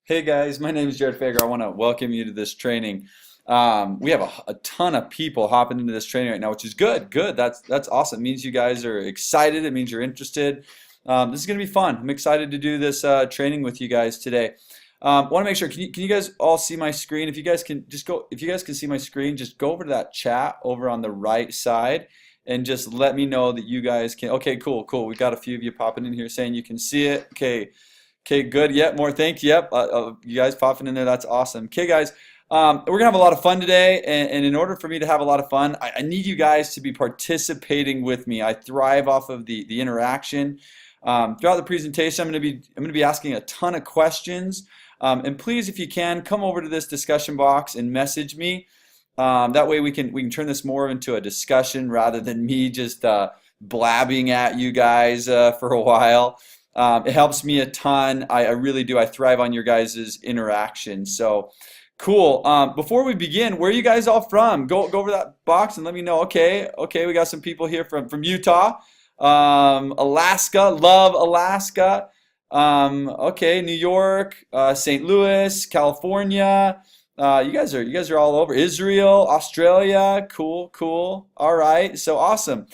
Hey guys, my name is Jared Fager. I want to welcome you to this training. We have a ton of people hopping into this training right now, which is good. Good. That's awesome. It means you guys are excited. It means you're interested. This is going to be fun. I'm excited to do this training with you guys today. Want to make sure. Can you guys all see my screen? If you guys can just go. If you guys can see my screen, just go over to that chat over on the right side and just let me know that you guys can. Okay, cool, cool. We've got a few of you popping in here saying you can see it. Okay. Okay, good. Yep, more. Thank you. Yep, you guys popping in there. That's awesome. Okay, guys, we're gonna have a lot of fun today, and in order for me to have a lot of fun, I need you guys to be participating with me. I thrive off of the interaction. Throughout the presentation, I'm gonna be asking a ton of questions, and please, if you can, come over to this discussion box and message me. That way, we can turn this more into a discussion rather than me just blabbing at you guys for a while. It helps me a ton. I really do. I thrive on your guys' interaction. So cool. Before we begin, where are you guys all from? Go over that box and let me know. Okay, okay, we got some people here from Utah, Alaska, love Alaska. Okay, New York, St. Louis, California. You guys are all over. Israel, Australia. Cool, cool. All right, so awesome.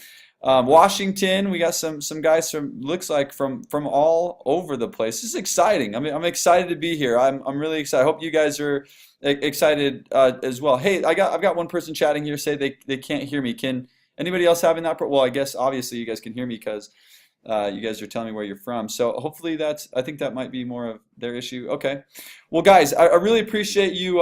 Washington, we got some guys from looks like from all over the place. This is exciting. I mean, I'm excited to be here. I'm really excited. I hope you guys are excited as well. Hey, I've got one person chatting here say they can't hear me. Can anybody else having that? Well, I guess obviously you guys can hear me because you guys are telling me where you're from. So hopefully I think that might be more of their issue. Okay. Well, guys, I really appreciate you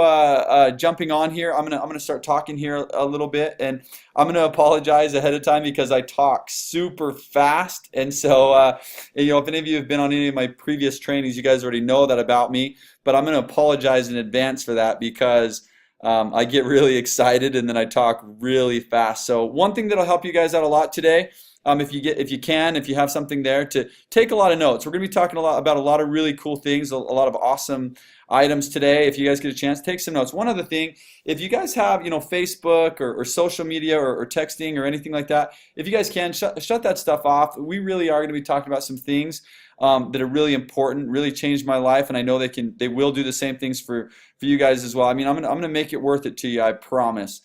jumping on here. I'm gonna start talking here a little bit, and I'm gonna apologize ahead of time because I talk super fast. And so, if any of you have been on any of my previous trainings, you guys already know that about me. But I'm gonna apologize in advance for that because I get really excited and then I talk really fast. So one thing that'll help you guys out a lot today, if you have something there, to take a lot of notes. We're going to be talking a lot about a lot of really cool things, a lot of awesome items today. If you guys get a chance, take some notes. One other thing, if you guys have, Facebook or social media or texting or anything like that, if you guys can, shut that stuff off. We really are going to be talking about some things that are really important, really changed my life, and I know they will do the same things for you guys as well. I mean, I'm gonna make it worth it to you, I promise.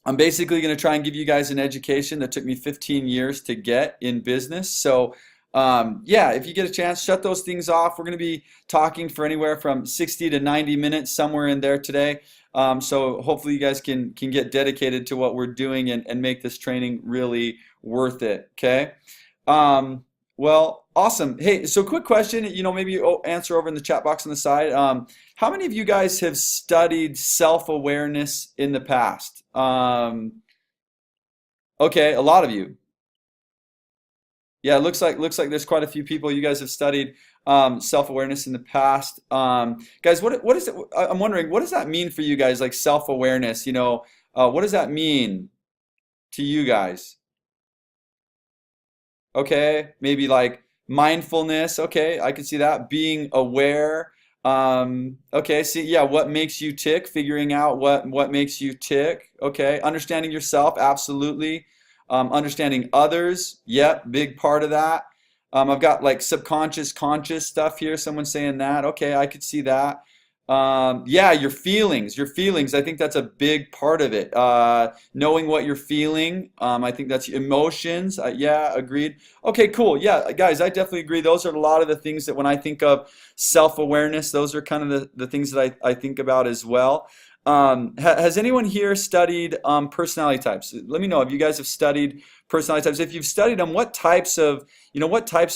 I'm basically going to try and give you guys an education that took me 15 years to get in business. So, yeah, if you get a chance, shut those things off. We're going to be talking for anywhere from 60 to 90 minutes, somewhere in there today. So hopefully you guys can get dedicated to what we're doing and make this training really worth it. Okay. Well, awesome. Hey, so quick question, maybe you answer over in the chat box on the side. How many of you guys have studied self-awareness in the past? Okay, a lot of you. Yeah, it looks like there's quite a few people. You guys have studied self-awareness in the past. Guys, what is it? I'm wondering, what does that mean for you guys? Like self-awareness, what does that mean to you guys? Okay, maybe like mindfulness. Okay, I can see that. Being aware. Okay, see, yeah, what makes you tick? Figuring out what makes you tick. Okay, understanding yourself, absolutely. Understanding others, yep, big part of that. I've got like subconscious, conscious stuff here. Someone's saying that. Okay, I could see that. Yeah, your feelings, your feelings. I think that's a big part of it. Knowing what you're feeling. I think that's emotions. Yeah, agreed. Okay, cool. Yeah, guys, I definitely agree. Those are a lot of the things that when I think of self-awareness, those are kind of the things that I think about as well. Has anyone here studied personality types? Let me know if you guys have studied personality types. If you've studied them, what types of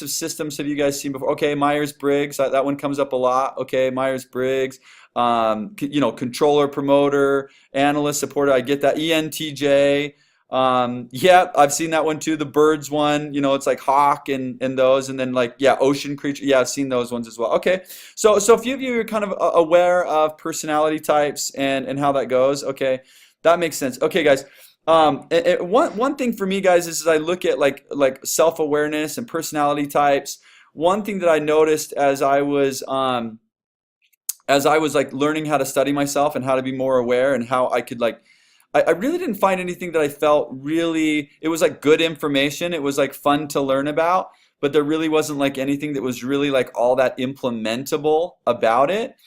systems have you guys seen before? Okay, Myers-Briggs, that one comes up a lot. Okay, Myers-Briggs, controller, promoter, analyst, supporter. I get that. ENTJ. Yeah, I've seen that one too. The birds one, it's like hawk and those, and then like, yeah, ocean creature. Yeah, I've seen those ones as well. Okay, so a few of you are kind of aware of personality types and how that goes. Okay, that makes sense. Okay, guys. One thing for me, guys, is as I look at like self-awareness and personality types. One thing that I noticed as I was like learning how to study myself and how to be more aware and how I could like I really didn't find anything that I felt really, it was like good information. It was like fun to learn about. but there really wasn't like anything that was really like all that implementable about it.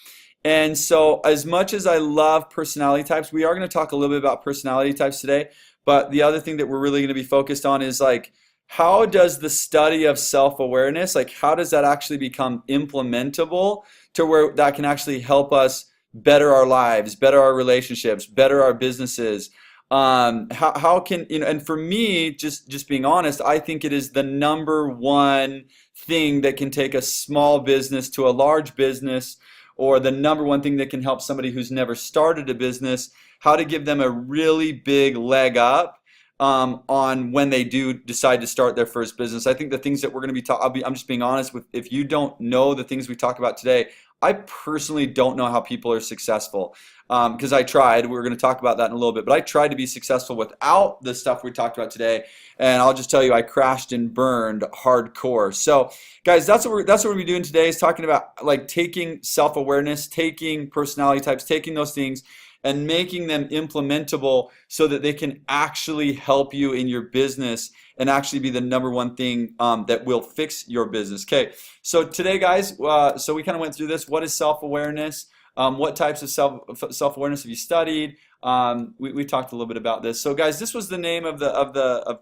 And so, as much as I love personality types, we are going to talk a little bit about personality types today. But the other thing that we're really going to be focused on is like, how does the study of self-awareness, like, how does that actually become implementable to where that can actually help us better our lives, better our relationships, better our businesses? How can, and for me, just being honest, I think it is the number one thing that can take a small business to a large business, or the number one thing that can help somebody who's never started a business, how to give them a really big leg up on when they do decide to start their first business. I think the things that we're going to be talking, I'm just being honest with, if you don't know the things we talk about today, I personally don't know how people are successful, because I tried. We're going to talk about that in a little bit, but I tried to be successful without the stuff we talked about today, and I'll just tell you, I crashed and burned hardcore. So, guys, that's what we're doing today, is talking about like taking self-awareness, taking personality types, taking those things, and making them implementable so that they can actually help you in your business and actually be the number one thing that will fix your business. Okay, so today, guys, so we kind of went through this. What is self-awareness? What types of self-awareness have you studied? We talked a little bit about this. So, guys, this was the name of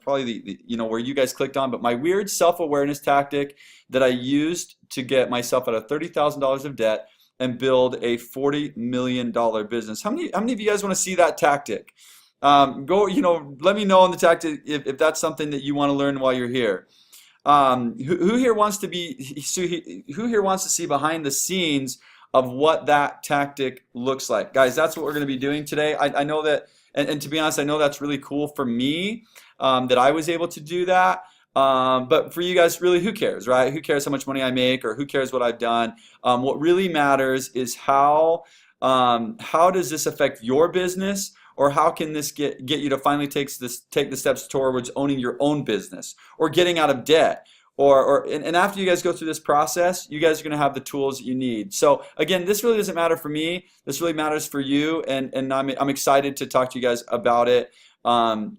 probably the where you guys clicked on, but my weird self-awareness tactic that I used to get myself out of $30,000 of debt and build a $40 million business. How many of you guys want to see that tactic? Let me know on the tactic if that's something that you want to learn while you're here. Who here wants to see behind the scenes of what that tactic looks like? Guys, that's what we're going to be doing today. I know that, and to be honest, I know that's really cool for me, that I was able to do that. But for you guys, really, who cares, right? Who cares how much money I make, or who cares what I've done? What really matters is how does this affect your business, or how can this get you to finally take the steps towards owning your own business, or getting out of debt, and after you guys go through this process, you guys are going to have the tools that you need. So again, this really doesn't matter for me. This really matters for you, and I'm excited to talk to you guys about it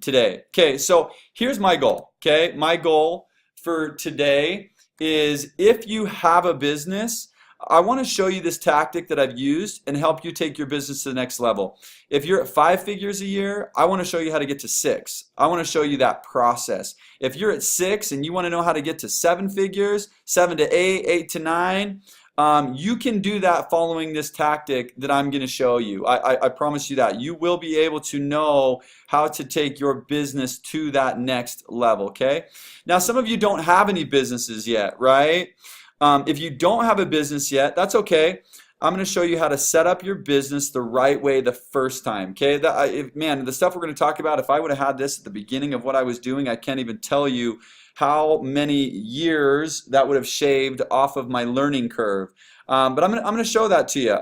today. Okay, so here's my goal. Okay, my goal for today is, if you have a business, I want to show you this tactic that I've used and help you take your business to the next level. If you're at 5 figures a year, I want to show you how to get to 6. I want to show you that process. If you're at 6 and you want to know how to get to 7 figures, 7 to 8, 8 to 9, you can do that following this tactic that I'm going to show you. I promise you that. You will be able to know how to take your business to that next level, okay? Now, some of you don't have any businesses yet, right? If you don't have a business yet, that's okay. I'm going to show you how to set up your business the right way the first time, okay? Man, the stuff we're going to talk about, if I would have had this at the beginning of what I was doing, I can't even tell you how many years that would have shaved off of my learning curve. But I'm going to show that to you.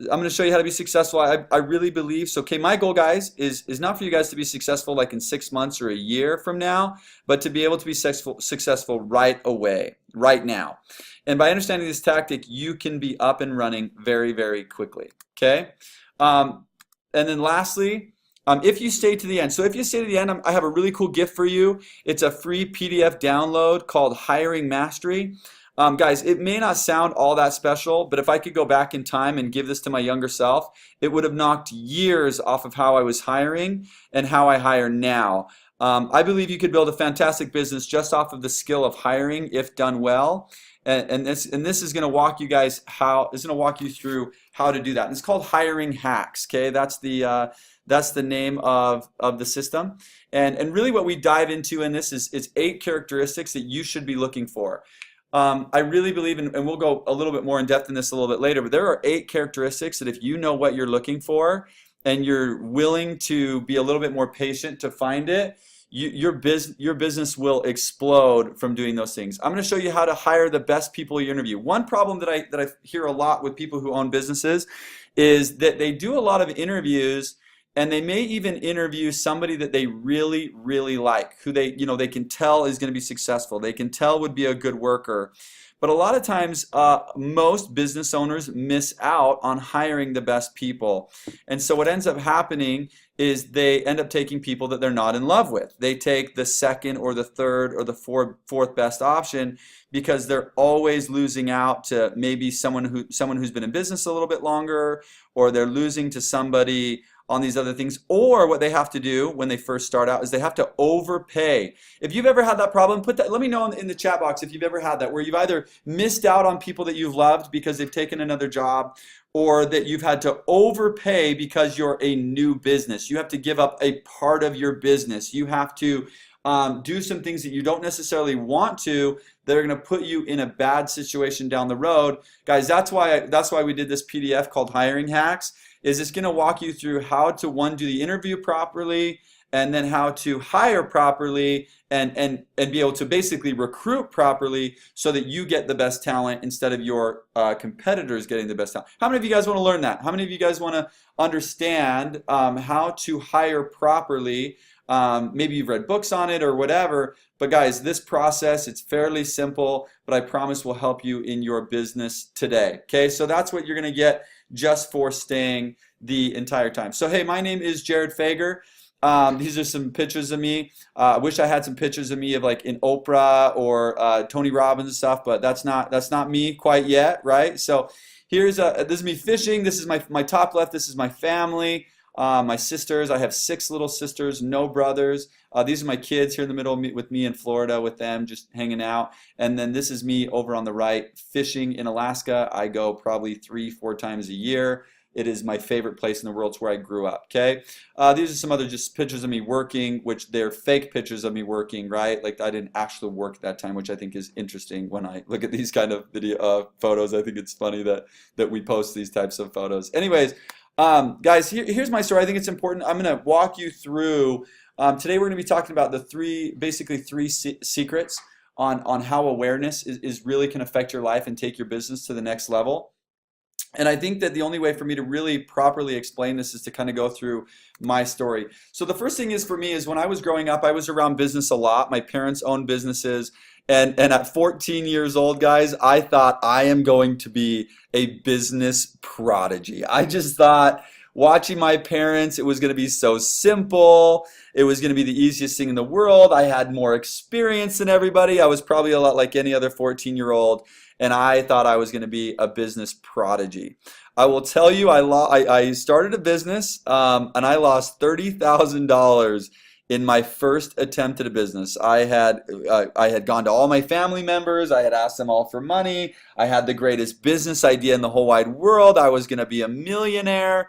I'm going to show you how to be successful. I really believe so. Okay, my goal, guys, is not for you guys to be successful like in 6 months or a year from now, but to be able to be successful right away, right now. And by understanding this tactic, you can be up and running very, very quickly. Okay. And then lastly, if you stay to the end. So if you stay to the end, I have a really cool gift for you. It's a free PDF download called Hiring Mastery. Guys, it may not sound all that special, but if I could go back in time and give this to my younger self, it would have knocked years off of how I was hiring and how I hire now. I believe you could build a fantastic business just off of the skill of hiring if done well. And this is going to walk you guys through how to do that. And it's called Hiring Hacks. Okay, that's the name of the system. And really what we dive into in this is 8 characteristics that you should be looking for. I really believe, and we'll go a little bit more in depth in this a little bit later, but there are 8 characteristics that if you know what you're looking for and you're willing to be a little bit more patient to find it, your business will explode from doing those things. I'm going to show you how to hire the best people you interview. One problem that I hear a lot with people who own businesses is that they do a lot of interviews and they may even interview somebody that they really, really like, who they can tell is going to be successful. They can tell would be a good worker. But a lot of times, most business owners miss out on hiring the best people. And so what ends up happening is they end up taking people that they're not in love with. They take the second or the third or the fourth best option because they're always losing out to maybe someone who's been in business a little bit longer, or they're losing to somebody on these other things. Or what they have to do when they first start out is they have to overpay. If you've ever had that problem, let me know in the chat box if you've ever had that, where you've either missed out on people that you've loved because they've taken another job, or that you've had to overpay because you're a new business. You have to give up a part of your business. You have to do some things that you don't necessarily want to, that are going to put you in a bad situation down the road. Guys, that's why we did this PDF called Hiring Hacks. Is it's going to walk you through how to, one, do the interview properly, and then how to hire properly, and be able to basically recruit properly so that you get the best talent instead of your competitors getting the best talent. How many of you guys want to learn that? How many of you guys want to understand how to hire properly? Maybe you've read books on it or whatever, but guys, this process, it's fairly simple, but I promise will help you in your business today. Okay, so that's what you're going to get just for staying the entire time. So hey, my name is Jared Fager. These are some pictures of me. I wish I had some pictures of me of like in Oprah or Tony Robbins and stuff, but that's not me quite yet, right? So this is me fishing. This is my top left. This is my family. My sisters. I have 6 little sisters, no brothers. These are my kids here in the middle with me in Florida with them, just hanging out. And then this is me over on the right, fishing in Alaska. I go probably 3-4 times a year. It is my favorite place in the world. It's where I grew up, okay? These are some other just pictures of me working, which they're fake pictures of me working, right? Like I didn't actually work at that time, which I think is interesting when I look at these kind of video photos. I think it's funny that we post these types of photos. Anyways, guys, here's my story. I think it's important. I'm going to walk you through. Today we're going to be talking about the basically three secrets on how awareness is really can affect your life and take your business to the next level. And I think that the only way for me to really properly explain this is to kind of go through my story. So the first thing is for me is when I was growing up, I was around business a lot. My parents owned businesses. And at 14 years old, guys, I thought I am going to be a business prodigy. I just thought watching my parents, it was going to be so simple. It was going to be the easiest thing in the world. I had more experience than everybody. I was probably a lot like any other 14-year-old. And I thought I was going to be a business prodigy. I will tell you, I started a business and I lost $30,000 in my first attempt at a business. I had gone to all my family members. I had asked them all for money. I had the greatest business idea in the whole wide world. I was going to be a millionaire,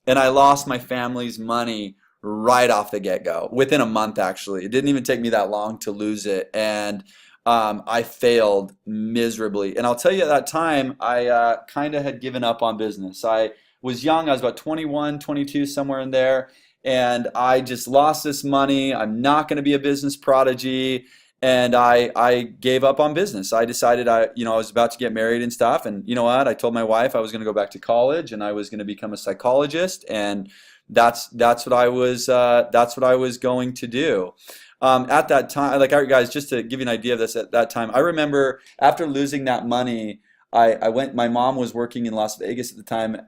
and I lost my family's money right off the get-go. Within a month, actually. It didn't even take me that long to lose it, and I failed miserably. And I'll tell you, at that time, I kind of had given up on business. I was young. I was about 21, 22, somewhere in there. And I just lost this money. I'm not going to be a business prodigy. And I gave up on business. I decided I was about to get married and stuff. And you know what? I told my wife I was going to go back to college and I was going to become a psychologist. And that's what I was going to do. At that time, like, guys, just to give you an idea of this, at that time, I remember after losing that money, I went. My mom was working in Las Vegas at the time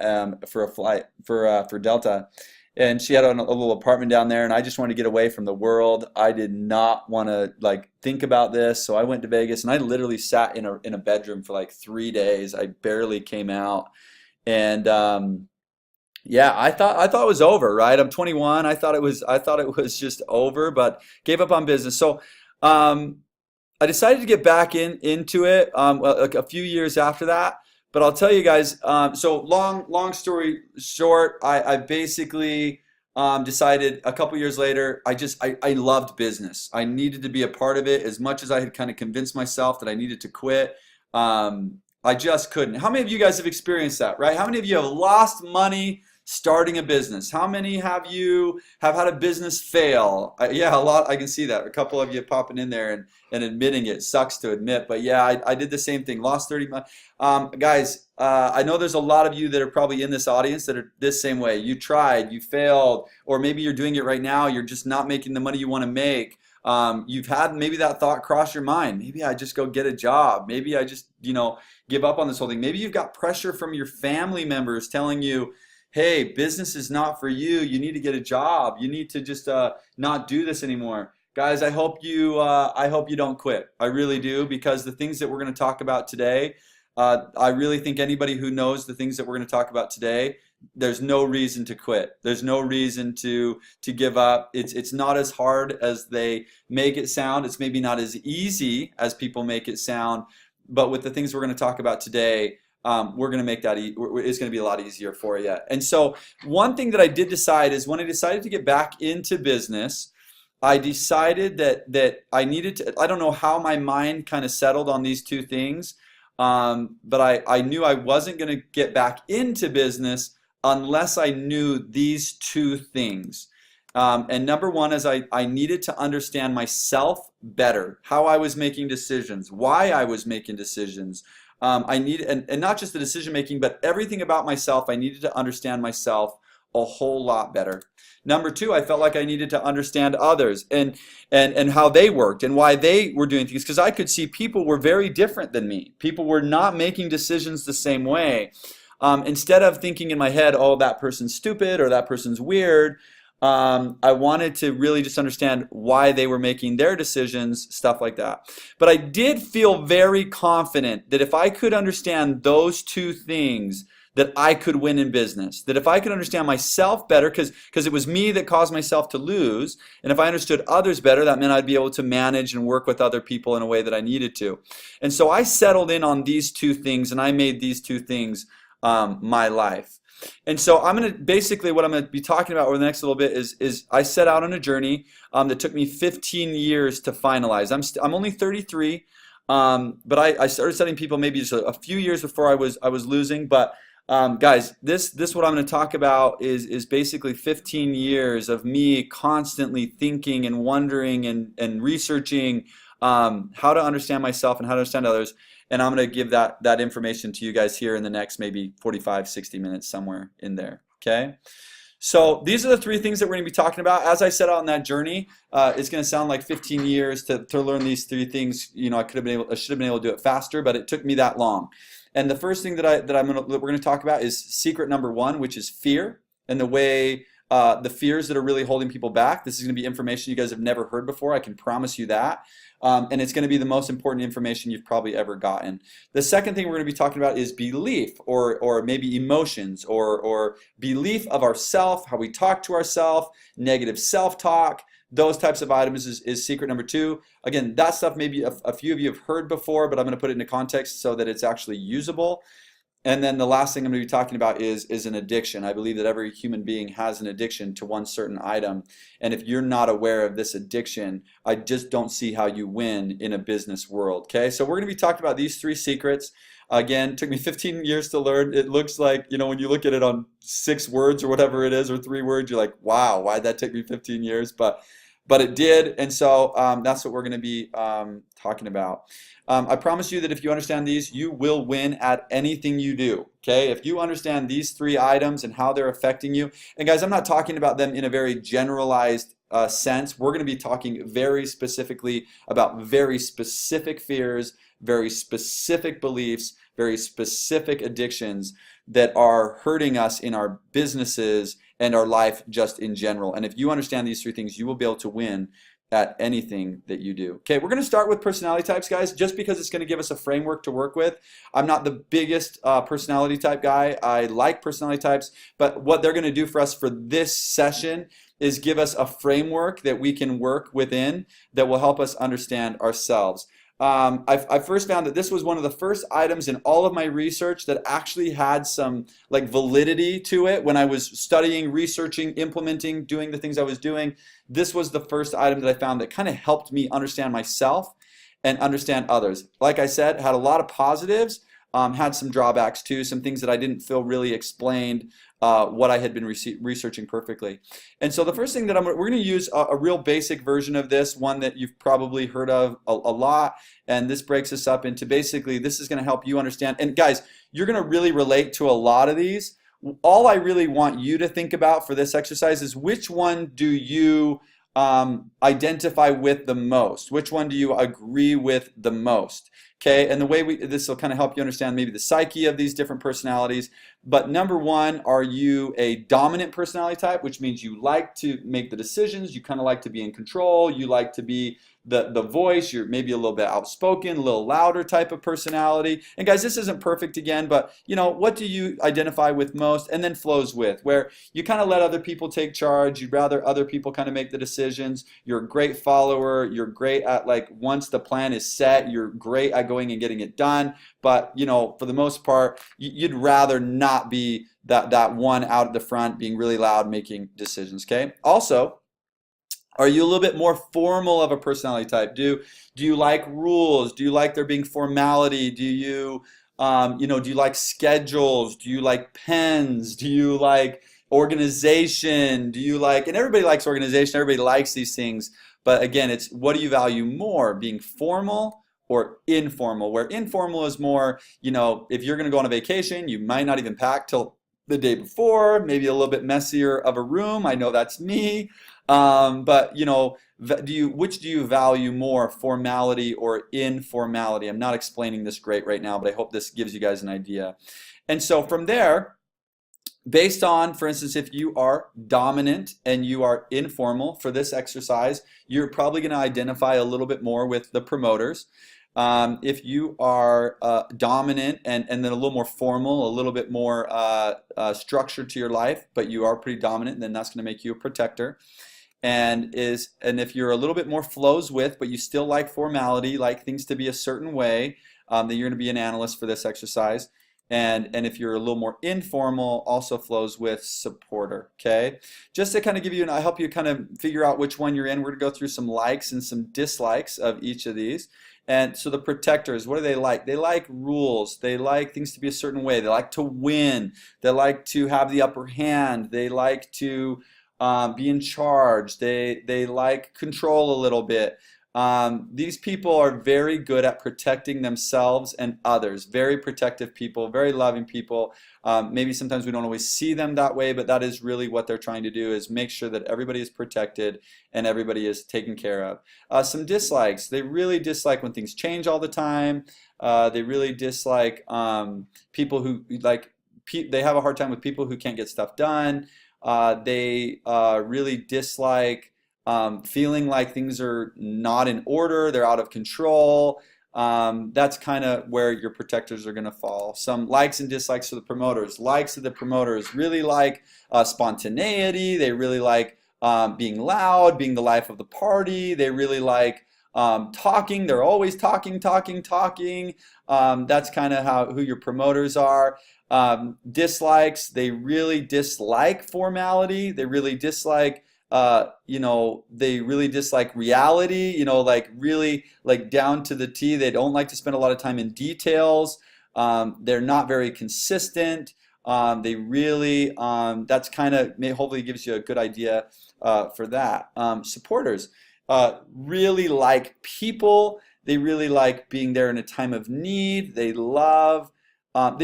for a flight for Delta. And she had a little apartment down there, and I just wanted to get away from the world. I did not want to think about this, so I went to Vegas, and I literally sat in a bedroom for like 3 days. I barely came out, and yeah, I thought it was over. Right, I'm 21. I thought it was just over, but gave up on business. So I decided to get back into it a few years after that. But I'll tell you guys, so long story short, I basically decided a couple years later, I loved business. I needed to be a part of it as much as I had kind of convinced myself that I needed to quit. I just couldn't. How many of you guys have experienced that, right? How many of you have lost money starting a business? How many have had a business fail? Yeah, a lot. I can see that. A couple of you popping in there and admitting it. Sucks to admit, but yeah, I did the same thing. Lost 30 months. Guys, I know there's a lot of you that are probably in this audience that are this same way. You tried, you failed, or maybe you're doing it right now. You're just not making the money you want to make. You've had maybe that thought cross your mind. Maybe I just go get a job. Maybe I just, give up on this whole thing. Maybe you've got pressure from your family members telling you, hey, business is not for you. You need to get a job. You need to just not do this anymore. Guys, I hope you don't quit. I really do, because the things that we're going to talk about today, I really think anybody who knows the things that we're going to talk about today, there's no reason to quit. There's no reason to give up. It's not as hard as they make it sound. It's maybe not as easy as people make it sound. But with the things we're going to talk about today, we're going to make that it's going to be a lot easier for you. And so one thing that I did decide is when I decided to get back into business, I decided that I needed to, I don't know how my mind kind of settled on these two things, but I knew I wasn't going to get back into business unless I knew these two things. And number one is I needed to understand myself better, how I was making decisions, why I was making decisions. And not just the decision making, but everything about myself. I needed to understand myself a whole lot better. Number two, I felt like I needed to understand others and how they worked and why they were doing things, because I could see people were very different than me. People were not making decisions the same way. Instead of thinking in my head, oh, that person's stupid or that person's weird, I wanted to really just understand why they were making their decisions, stuff like that. But I did feel very confident that if I could understand those two things, that I could win in business. That if I could understand myself better, because it was me that caused myself to lose, and if I understood others better, that meant I'd be able to manage and work with other people in a way that I needed to. And so I settled in on these two things, and I made these two things my life. And so what I'm going to be talking about over the next little bit is I set out on a journey that took me 15 years to finalize. I'm only 33, but I started studying people maybe just a few years before I was losing. But guys, this what I'm going to talk about is basically 15 years of me constantly thinking and wondering and researching how to understand myself and how to understand others. And I'm going to give that information to you guys here in the next maybe 45, 60 minutes, somewhere in there, okay? So these are the three things that we're going to be talking about. As I set out on that journey, it's going to sound like 15 years to learn these three things. I should have been able to do it faster, but it took me that long. And the first thing that we're going to talk about is secret number one, which is fear, and the way the fears that are really holding people back. This is going to be information you guys have never heard before. I can promise you that. And it's going to be the most important information you've probably ever gotten. The second thing we're going to be talking about is belief, or maybe emotions, or belief of ourself, how we talk to ourselves, negative self-talk. Those types of items is secret number two. Again, that stuff maybe a few of you have heard before, but I'm going to put it into context so that it's actually usable. And then the last thing I'm going to be talking about is an addiction. I believe that every human being has an addiction to one certain item. And if you're not aware of this addiction, I just don't see how you win in a business world. Okay, so we're going to be talking about these three secrets. Again, it took me 15 years to learn. It looks like, when you look at it on 6 words or whatever it is, or 3 words, you're like, wow, why'd that take me 15 years? But it did, and so that's what we're going to be talking about. I promise you that if you understand these, you will win at anything you do, okay? If you understand these 3 items and how they're affecting you, and guys, I'm not talking about them in a very generalized sense. We're going to be talking very specifically about very specific fears, very specific beliefs, very specific addictions that are hurting us in our businesses and our life just in general. And if you understand these 3 things, you will be able to win at anything that you do. Okay, we're going to start with personality types, guys, just because it's going to give us a framework to work with. I'm not the biggest personality type guy. I like personality types, but what they're going to do for us for this session is give us a framework that we can work within that will help us understand ourselves. I first found that this was one of the first items in all of my research that actually had some validity to it. When I was studying, researching, implementing, doing the things I was doing, this was the first item that I found that kind of helped me understand myself and understand others. Like I said, had a lot of positives, had some drawbacks too, some things that I didn't feel really explained what I had been researching perfectly. And so the first thing that we're going to use a real basic version of this, one that you've probably heard of a lot, and this breaks us up into basically this is going to help you understand. And guys, you're going to really relate to a lot of these. All I really want you to think about for this exercise is which one do you identify with the most? Which one do you agree with the most? Okay, and the way this will kind of help you understand maybe the psyche of these different personalities. But number one, are you a dominant personality type, which means you like to make the decisions, you kind of like to be in control, you like to be the voice, you're maybe a little bit outspoken, a little louder type of personality. And guys, this isn't perfect again, but you know, what do you identify with most? And then flows with, where you kind of let other people take charge, you'd rather other people kind of make the decisions, you're a great follower, you're great at like once the plan is set, you're great at going and getting it done, but you know, for the most part, you'd rather not be that one out at the front being really loud making decisions, okay? Also, are you a little bit more formal of a personality type? Do you like rules? Do you like there being formality? Do you do you like schedules? Do you like pens? Do you like organization? Do you like, and everybody likes organization, everybody likes these things, but again, it's what do you value more, being formal or informal? Where informal is more, you know, if you're going to go on a vacation, you might not even pack till the day before, maybe a little bit messier of a room. I know that's me. But you know, which do you value more, formality or informality? I'm not explaining this great right now, but I hope this gives you guys an idea. And so from there, based on, for instance, if you are dominant and you are informal for this exercise, you're probably going to identify a little bit more with the promoters. If you are dominant and then a little more formal, a little bit more structure to your life, but you are pretty dominant, then that's going to make you a protector. And if you're a little bit more flows with, but you still like formality, like things to be a certain way, then you're going to be an analyst for this exercise. And if you're a little more informal, also flows with supporter, okay? Just to kind of give you, and I help you kind of figure out which one you're in, we're going to go through some likes and some dislikes of each of these. And so the protectors, what do they like? They like rules. They like things to be a certain way. They like to win. They like to have the upper hand. They like to be in charge. They like control a little bit. These people are very good at protecting themselves and others. Very protective people, very loving people. Maybe sometimes we don't always see them that way, but that is really what they're trying to do, is make sure that everybody is protected and everybody is taken care of. Some dislikes. They really dislike when things change all the time. They really dislike people who they have a hard time with people who can't get stuff done. They really dislike feeling like things are not in order, they're out of control. That's kind of where your protectors are going to fall. Some likes and dislikes for the promoters. Likes of the promoters really like spontaneity. They really like being loud, being the life of the party. They really like talking. They're always talking. That's kind of who your promoters are. Dislikes, they really dislike formality. They really dislike they really dislike reality, like really like down to the T. They don't like to spend a lot of time in details. They're not very consistent. They really, that's kind of, hopefully gives you a good idea for that. Supporters really like people. They really like being there in a time of need. They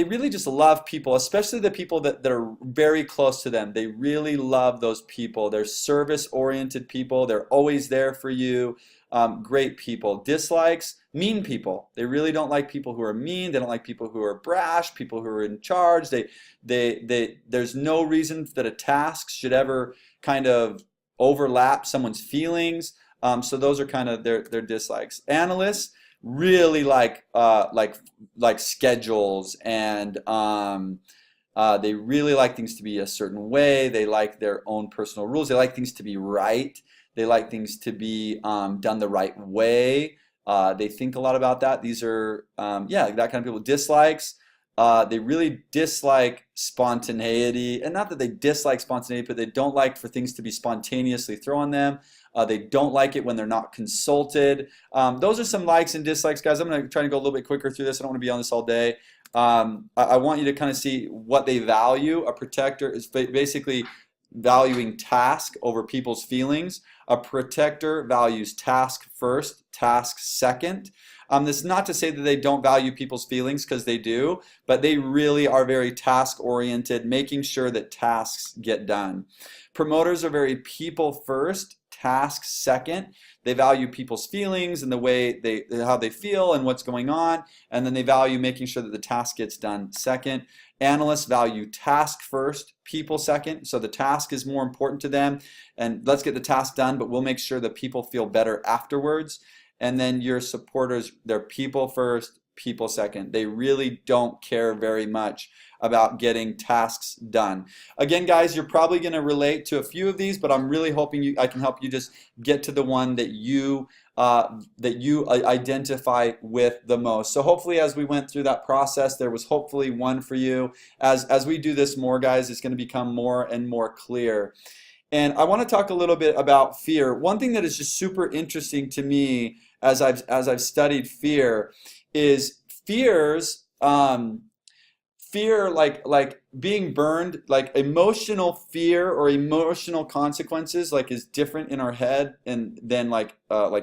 really just love people, especially the people that are very close to them. They really love those people. They're service-oriented people. They're always there for you. Great people. Dislikes, mean people. They really don't like people who are mean. They don't like people who are brash, people who are in charge. There's no reason that a task should ever kind of overlap someone's feelings. So those are kind of their dislikes. Analysts really like schedules, and they really like things to be a certain way. They like their own personal rules. They like things to be right. They like things to be done the right way. They think a lot about that. These are that kind of people. Dislikes. They really dislike spontaneity, and not that they dislike spontaneity, but they don't like for things to be spontaneously thrown on them. They don't like it when they're not consulted. Those are some likes and dislikes, guys. I'm going to try to go a little bit quicker through this. I don't want to be on this all day. I want you to kind of see what they value. A protector is basically valuing task over people's feelings. A protector values task first, task second. This is not to say that they don't value people's feelings, because they do, but they really are very task oriented, making sure that tasks get done. Promoters are very people first, task second. They value people's feelings and the way how they feel and what's going on, and then they value making sure that the task gets done second. Analysts value task first, people second. So the task is more important to them, and let's get the task done, but we'll make sure that people feel better afterwards. And then your supporters, they're people first, people second. They really don't care very much about getting tasks done. Again, guys, you're probably going to relate to a few of these, but I'm really hoping I can help you just get to the one that you identify with the most. So hopefully, as we went through that process, there was hopefully one for you. As we do this more, guys, it's going to become more and more clear. And I want to talk a little bit about fear. One thing that is just super interesting to me as I've studied fear is fear like being burned, like emotional fear or emotional consequences like is different in our head and than like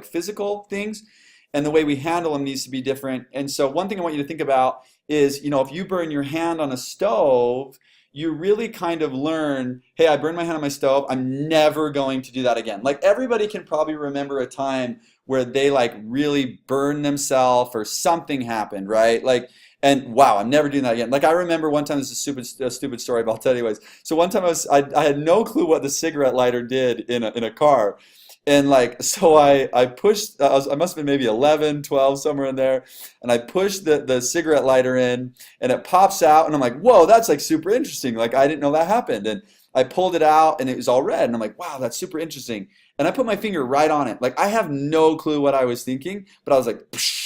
physical things, and the way we handle them needs to be different. And so one thing I want you to think about is, if you burn your hand on a stove, you really kind of learn, hey, I burned my hand on my stove, I'm never going to do that again. Like everybody can probably remember a time where they like really burned themselves or something happened, right? Like, and wow, I'm never doing that again. Like I remember one time, this is a stupid story, but I'll tell you anyways. So one time I had no clue what the cigarette lighter did in a car. And like, so I pushed, I must have been maybe 11, 12, somewhere in there. And I pushed the cigarette lighter in and it pops out. And I'm like, whoa, that's like super interesting. Like I didn't know that happened. And I pulled it out and it was all red. And I'm like, wow, that's super interesting. And I put my finger right on it. Like I have no clue what I was thinking, but I was like, psh,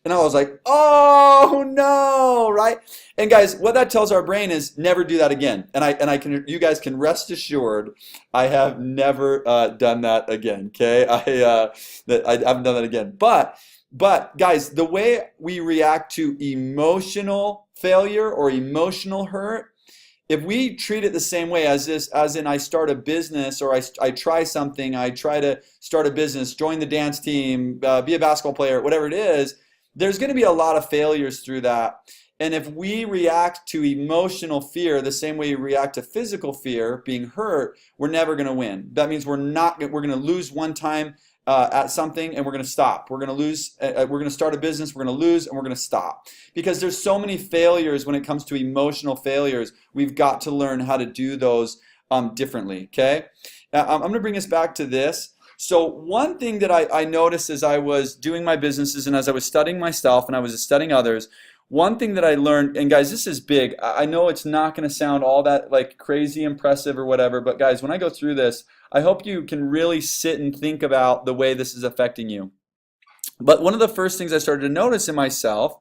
and I was like, oh no, right? And guys, what that tells our brain is never do that again. And you guys can rest assured, I have never done that again. Okay, I haven't done that again. But guys, the way we react to emotional failure or emotional hurt, if we treat it the same way as in I start a business or I try something, I try to start a business, join the dance team, be a basketball player, whatever it is, there's going to be a lot of failures through that. And if we react to emotional fear the same way we react to physical fear, being hurt, we're never going to win. That means we're going to lose one time at something and we're going to stop. We're going to lose, we're going to start a business, we're going to lose, and we're going to stop. Because there's so many failures when it comes to emotional failures. We've got to learn how to do those differently, okay? I'm going to bring us back to this. So one thing that I noticed as I was doing my businesses and as I was studying myself and I was studying others, one thing that I learned, and guys, this is big. I know it's not going to sound all that like crazy impressive or whatever, but guys, when I go through this, I hope you can really sit and think about the way this is affecting you. But one of the first things I started to notice in myself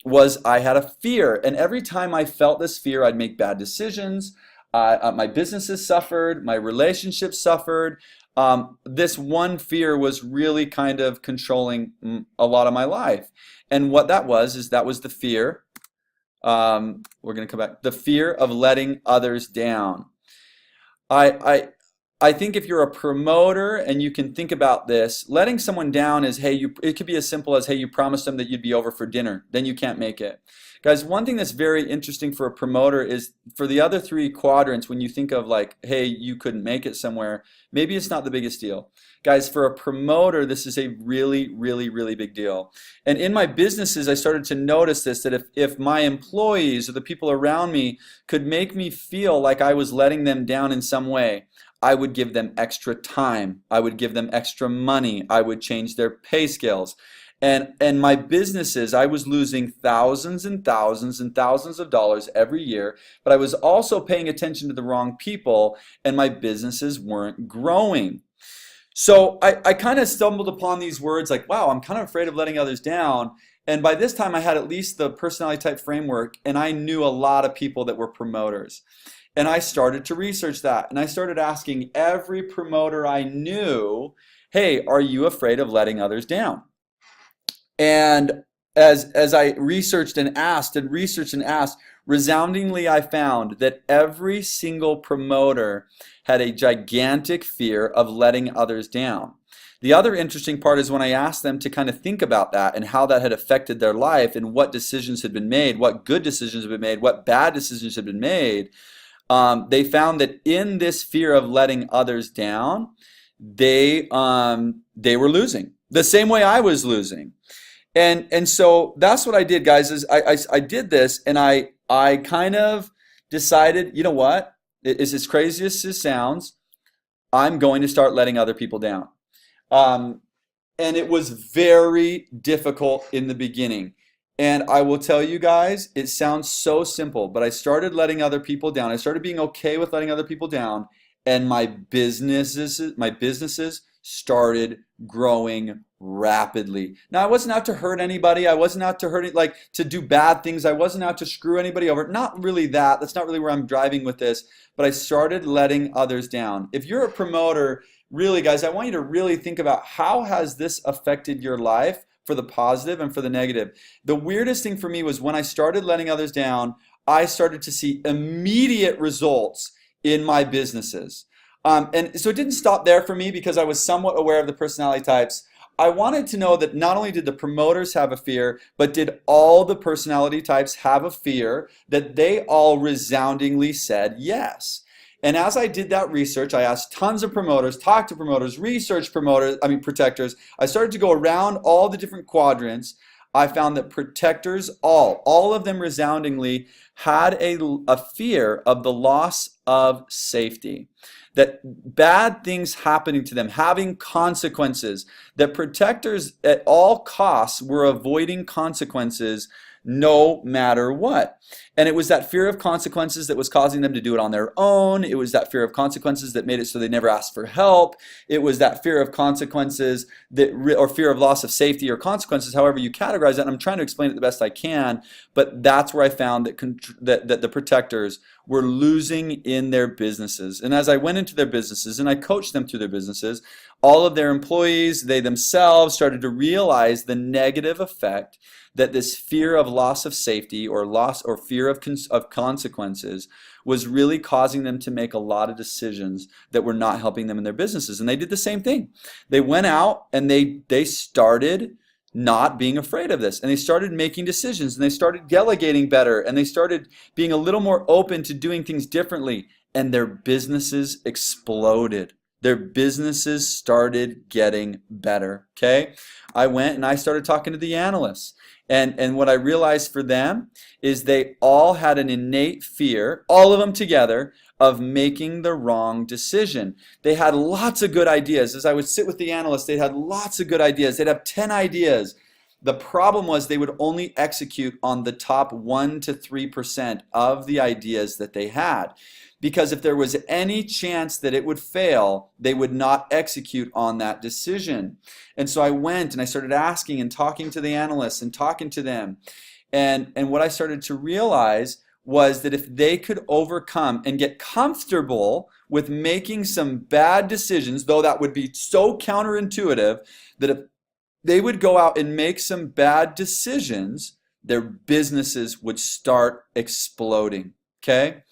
was I had a fear, and every time I felt this fear, I'd make bad decisions. My businesses suffered, my relationships suffered. This one fear was really kind of controlling a lot of my life. And what that was the fear, we're going to come back, the fear of letting others down. I think if you're a promoter and you can think about this, letting someone down is, hey, it could be as simple as, hey, you promised them that you'd be over for dinner, then you can't make it. Guys, one thing that's very interesting for a promoter is for the other three quadrants, when you think of like, hey, you couldn't make it somewhere, maybe it's not the biggest deal. Guys, for a promoter, this is a really, really, really big deal. And in my businesses, I started to notice this, that if my employees or the people around me could make me feel like I was letting them down in some way, I would give them extra time. I would give them extra money. I would change their pay scales. And my businesses, I was losing thousands and thousands and thousands of dollars every year, but I was also paying attention to the wrong people, and my businesses weren't growing. So I kind of stumbled upon these words like, wow, I'm kind of afraid of letting others down. And by this time, I had at least the personality type framework, and I knew a lot of people that were promoters. And I started to research that, and I started asking every promoter I knew, hey, are you afraid of letting others down? And as I researched and asked and researched and asked, resoundingly I found that every single promoter had a gigantic fear of letting others down. The other interesting part is when I asked them to kind of think about that and how that had affected their life and what decisions had been made, what good decisions had been made, what bad decisions had been made, they found that in this fear of letting others down, they were losing the same way I was losing. And so that's what I did, guys, is I did this, and I kind of decided, you know what? It's as crazy as it sounds, I'm going to start letting other people down. Um, and it was very difficult in the beginning. And I will tell you guys, it sounds so simple, but I started letting other people down. I started being okay with letting other people down, and my businesses started growing rapidly. Now, I wasn't out to hurt anybody. I wasn't out to hurt like to do bad things. I wasn't out to screw anybody over. Not really that. That's not really where I'm driving with this, but I started letting others down. If you're a promoter, really, guys, I want you to really think about how has this affected your life for the positive and for the negative. The weirdest thing for me was when I started letting others down, I started to see immediate results in my businesses. And so it didn't stop there for me because I was somewhat aware of the personality types. I wanted to know that not only did the promoters have a fear, but did all the personality types have a fear, that they all resoundingly said yes. And as I did that research, I asked tons of promoters, talked to promoters, researched protectors. I started to go around all the different quadrants. I found that protectors, all of them resoundingly had a fear of the loss of safety. That bad things happening to them, having consequences, that protectors at all costs were avoiding consequences no matter what. And it was that fear of consequences that was causing them to do it on their own. It was that fear of consequences that made it so they never asked for help. It was that fear of consequences or fear of loss of safety or consequences, however you categorize that. And I'm trying to explain it the best I can, but that's where I found that the protectors were losing in their businesses. And as I went into their businesses and I coached them through their businesses, all of their employees, they themselves started to realize the negative effect that this fear of loss of safety or fear of consequences was really causing them to make a lot of decisions that were not helping them in their businesses. And they did the same thing. They went out and they started not being afraid of this, and they started making decisions, and they started delegating better, and they started being a little more open to doing things differently, and their businesses exploded. Their businesses started getting better, okay? I went and I started talking to the analysts. And what I realized for them is they all had an innate fear, all of them together, of making the wrong decision. They had lots of good ideas. As I would sit with the analysts, they had lots of good ideas. They'd have 10 ideas. The problem was they would only execute on the top 1 to 3% of the ideas that they had. Because if there was any chance that it would fail, they would not execute on that decision. And so I went and I started asking and talking to the analysts and talking to them. And what I started to realize was that if they could overcome and get comfortable with making some bad decisions, though that would be so counterintuitive, that if they would go out and make some bad decisions, their businesses would start exploding, okay?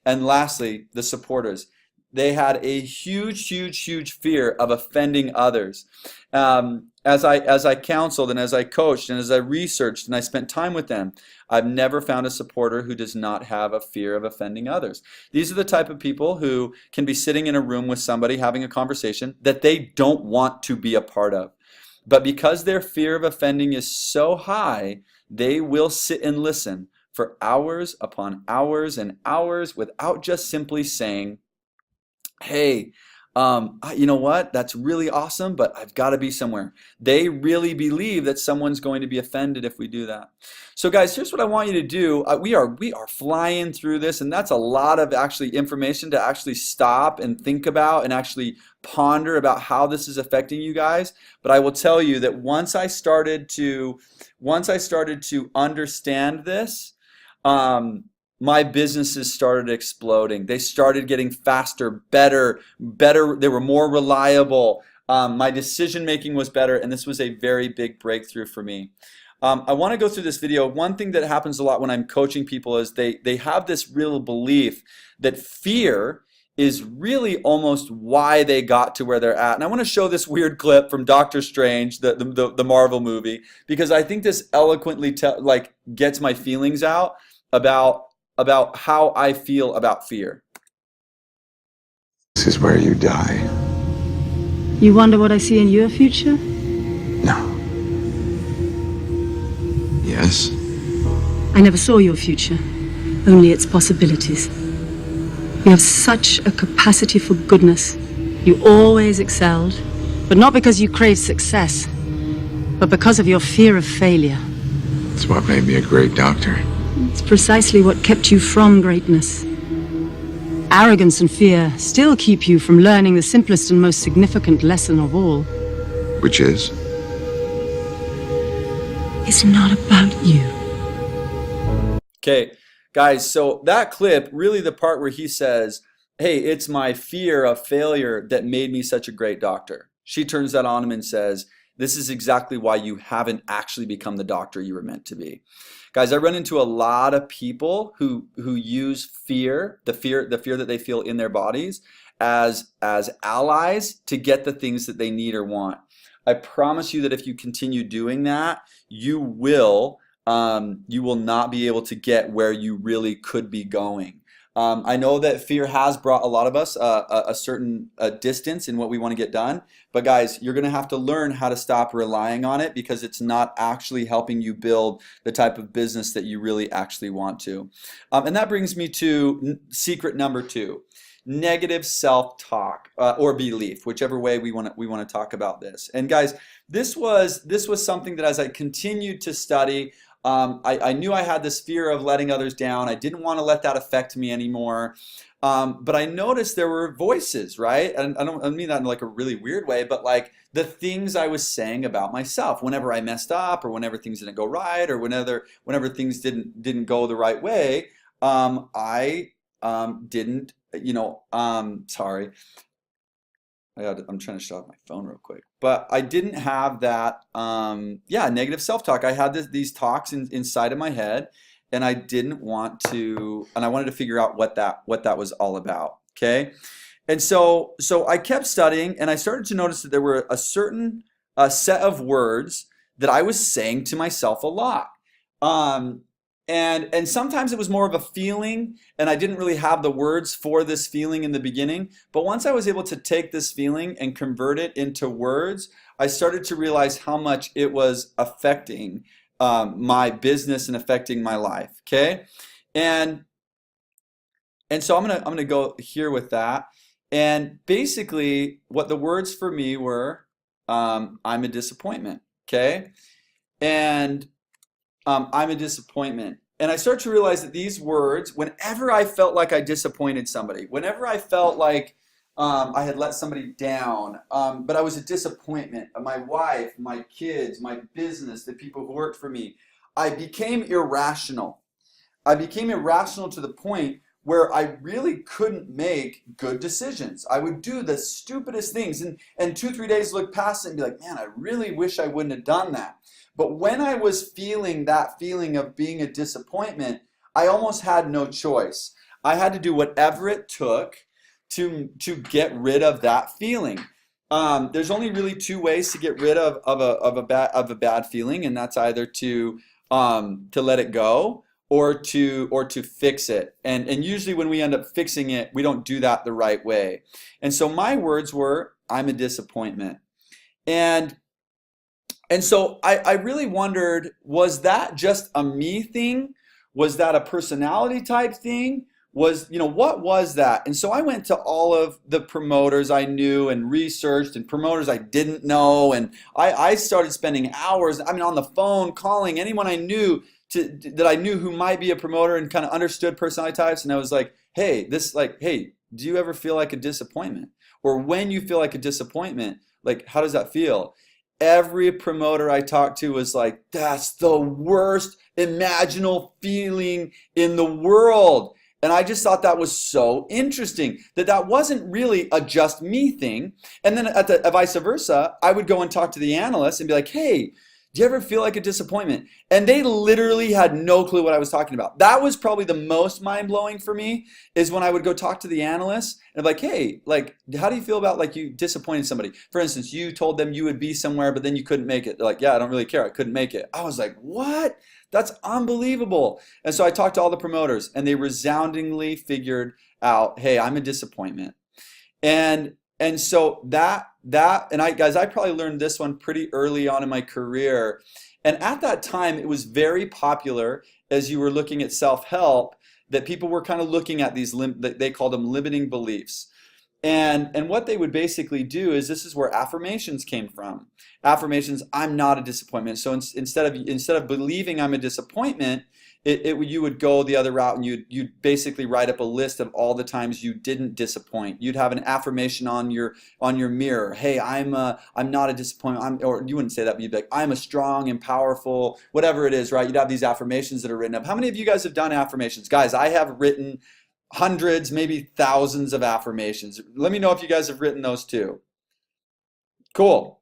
And lastly, the supporters. They had a huge, huge, huge fear of offending others. As I counseled and as I coached and as I researched and I spent time with them, I've never found a supporter who does not have a fear of offending others. These are the type of people who can be sitting in a room with somebody having a conversation that they don't want to be a part of. But because their fear of offending is so high, they will sit and listen for hours upon hours and hours without just simply saying, hey, you know what? That's really awesome, but I've got to be somewhere. They really believe that someone's going to be offended if we do that. So guys, here's what I want you to do. We are flying through this, and that's a lot of actually information to actually stop and think about and actually ponder about how this is affecting you guys. But I will tell you that once I started to understand this, my businesses started exploding. They started getting faster, better. They were more reliable. My decision making was better, and this was a very big breakthrough for me. I want to go through this video. One thing that happens a lot when I'm coaching people is they have this real belief that fear is really almost why they got to where they're at. And I want to show this weird clip from Doctor Strange, the Marvel movie, because I think this eloquently gets my feelings out about how I feel about fear. This is where you die. You wonder what I see in your future? No. Yes. I never saw your future, only its possibilities. You have such a capacity for goodness. You always excelled, but not because you crave success, but because of your fear of failure. It's what made me a great doctor. It's precisely what kept you from greatness. Arrogance and fear still keep you from learning the simplest and most significant lesson of all. Which is? It's not about you. Okay, guys, so that clip, really the part where he says, hey, it's my fear of failure that made me such a great doctor. She turns that on him and says, this is exactly why you haven't actually become the doctor you were meant to be. Guys, I run into a lot of people who use fear, the fear that they feel in their bodies, as allies to get the things that they need or want. I promise you that if you continue doing that, you will not be able to get where you really could be going. I know that fear has brought a lot of us a certain distance in what we want to get done, but guys, you're going to have to learn how to stop relying on it because it's not actually helping you build the type of business that you really actually want to. And that brings me to secret number 2. Negative self-talk or belief, whichever way we want to talk about this. And guys, this was something that as I continued to study, I knew I had this fear of letting others down. I didn't want to let that affect me anymore. But I noticed there were voices, right? And I don't mean that in like a really weird way, but like the things I was saying about myself whenever I messed up or whenever things didn't go right or whenever things didn't go the right way, I didn't, sorry. I'm trying to shut off my phone real quick. But I didn't have that, negative self-talk. I had these talks inside of my head, and I didn't want to, and I wanted to figure out what that was all about. Okay, and so I kept studying, and I started to notice that there were a certain set of words that I was saying to myself a lot. And sometimes it was more of a feeling, and I didn't really have the words for this feeling in the beginning. But once I was able to take this feeling and convert it into words, I started to realize how much it was affecting my business and affecting my life. Okay, and so I'm gonna go here with that. And basically, what the words for me were, I'm a disappointment. Okay, and I'm a disappointment. And I start to realize that these words, whenever I felt like I disappointed somebody, whenever I felt like I had let somebody down, but I was a disappointment, my wife, my kids, my business, the people who worked for me, I became irrational. I became irrational to the point where I really couldn't make good decisions. I would do the stupidest things, and 2-3 days look past it and be like, man, I really wish I wouldn't have done that. But when I was feeling that feeling of being a disappointment, I almost had no choice. I had to do whatever it took to get rid of that feeling. There's only really 2 ways to get rid of a bad feeling, and that's either to let it go or to fix it. And usually when we end up fixing it, we don't do that the right way. And so my words were, I'm a disappointment. And so I really wondered, was that just a me thing? Was that a personality type thing? What was that? And so I went to all of the promoters I knew and researched and promoters I didn't know. And I started spending hours, on the phone, calling anyone I knew that I knew who might be a promoter and kind of understood personality types. And I was like, hey, do you ever feel like a disappointment? Or when you feel like a disappointment, like, how does that feel? Every promoter I talked to was like, that's the worst imaginable feeling in the world. And I just thought that was so interesting, that wasn't really a just me thing. And then vice versa, I would go and talk to the analyst and be like, hey, Do you ever feel like a disappointment? And they literally had no clue what I was talking about. That was probably the most mind-blowing for me, is when I would go talk to the analysts and be like, hey, like, how do you feel about, like, you disappointed somebody? For instance, you told them you would be somewhere, but then you couldn't make it. They're like, yeah, I don't really care. I couldn't make it. I was like, what? That's unbelievable. And so I talked to all the promoters, and they resoundingly figured out, hey, I'm a disappointment. And so I probably learned this one pretty early on in my career. And at that time, it was very popular, as you were looking at self-help, that people were kind of looking at these, they called them limiting beliefs. And what they would basically do is, this is where affirmations came from. Affirmations, I'm not a disappointment. So instead of believing I'm a disappointment, you would go the other route, and you'd basically write up a list of all the times you didn't disappoint. You'd have an affirmation on your mirror. Hey, I'm not a disappointment. Or you wouldn't say that, but you'd be like, I'm a strong and powerful, whatever it is, right? You'd have these affirmations that are written up. How many of you guys have done affirmations? Guys, I have written hundreds, maybe thousands of affirmations. Let me know if you guys have written those too. Cool.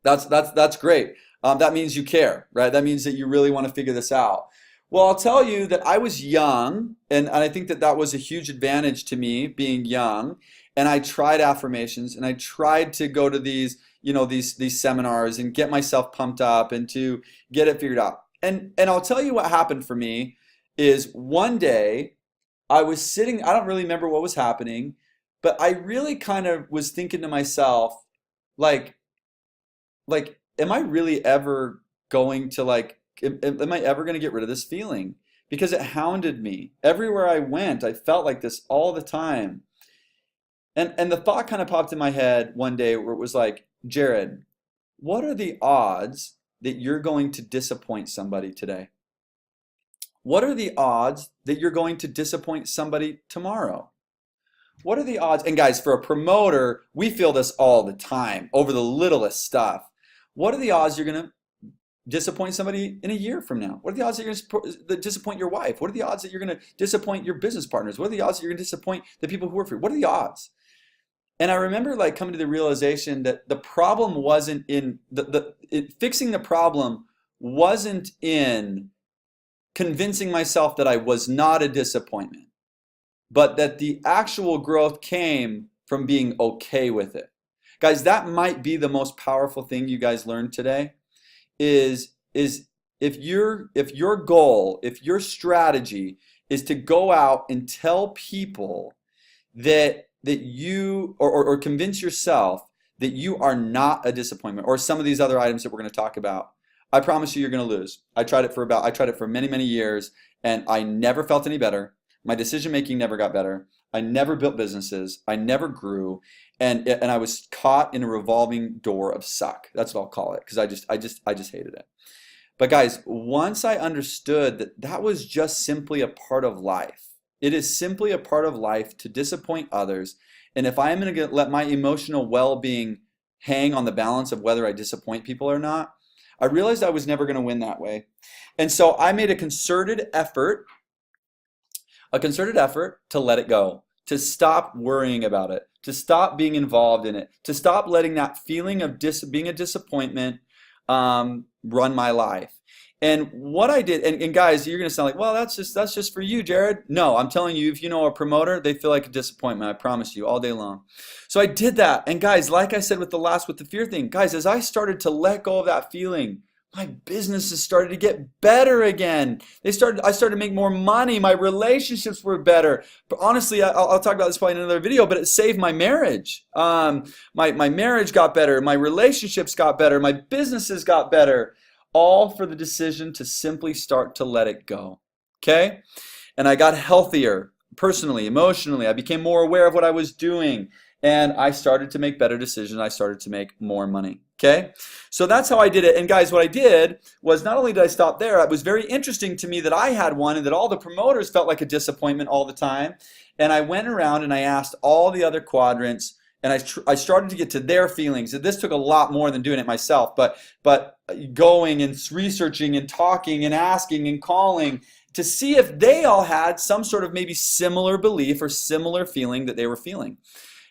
That's great. That means you care, right? That means that you really want to figure this out. Well, I'll tell you that I was young, and I think that was a huge advantage to me, being young. And I tried affirmations, and I tried to go to these seminars and get myself pumped up and to get it figured out. And I'll tell you what happened for me is, one day I was sitting, I don't really remember what was happening, but I really kind of was thinking to myself, like, am I really ever going to, like, am I ever going to get rid of this feeling? Because it hounded me. Everywhere I went, I felt like this all the time. And the thought kind of popped in my head one day, where it was like, Jared, what are the odds that you're going to disappoint somebody today? What are the odds that you're going to disappoint somebody tomorrow? What are the odds? And guys, for a promoter, we feel this all the time over the littlest stuff. What are the odds you're going to disappoint somebody in a year from now? What are the odds that you're going to disappoint your wife? What are the odds that you're going to disappoint your business partners? What are the odds that you're going to disappoint the people who work for you? What are the odds? And I remember, like, coming to the realization that the problem wasn't in fixing the problem wasn't in convincing myself that I was not a disappointment, but that the actual growth came from being okay with it. Guys, that might be the most powerful thing you guys learned today. Is if your goal, if your strategy is to go out and tell people that you, or convince yourself that you are not a disappointment, or some of these other items that we're going to talk about, I promise you, you're going to lose. I tried it for many, many years, and I never felt any better. My decision making never got better. I never built businesses. I never grew, and I was caught in a revolving door of suck. That's what I'll call it, because I just hated it. But guys, once I understood that was just simply a part of life. It is simply a part of life to disappoint others, and if I am going to let my emotional well-being hang on the balance of whether I disappoint people or not, I realized I was never going to win that way. And so I made a concerted effort to let it go, to stop worrying about it, to stop being involved in it, to stop letting that feeling of being a disappointment run my life. And what I did, and guys, you're going to sound like, well, that's just for you, Jared. No, I'm telling you, if you know a promoter, they feel like a disappointment. I promise you, all day long. So I did that. And guys, like I said with the fear thing, guys, as I started to let go of that feeling, my businesses started to get better again. I started to make more money. My relationships were better. But honestly, I'll talk about this probably in another video, but it saved my marriage. My marriage got better. My relationships got better. My businesses got better. All for the decision to simply start to let it go. Okay? And I got healthier personally, emotionally. I became more aware of what I was doing. And I started to make better decisions. I started to make more money. Okay? So that's how I did it. And guys, what I did was, not only did I stop there, it was very interesting to me that I had one and that all the promoters felt like a disappointment all the time. And I went around and I asked all the other quadrants, and I started to get to their feelings. This took a lot more than doing it myself, but going and researching and talking and asking and calling to see if they all had some sort of maybe similar belief or similar feeling that they were feeling.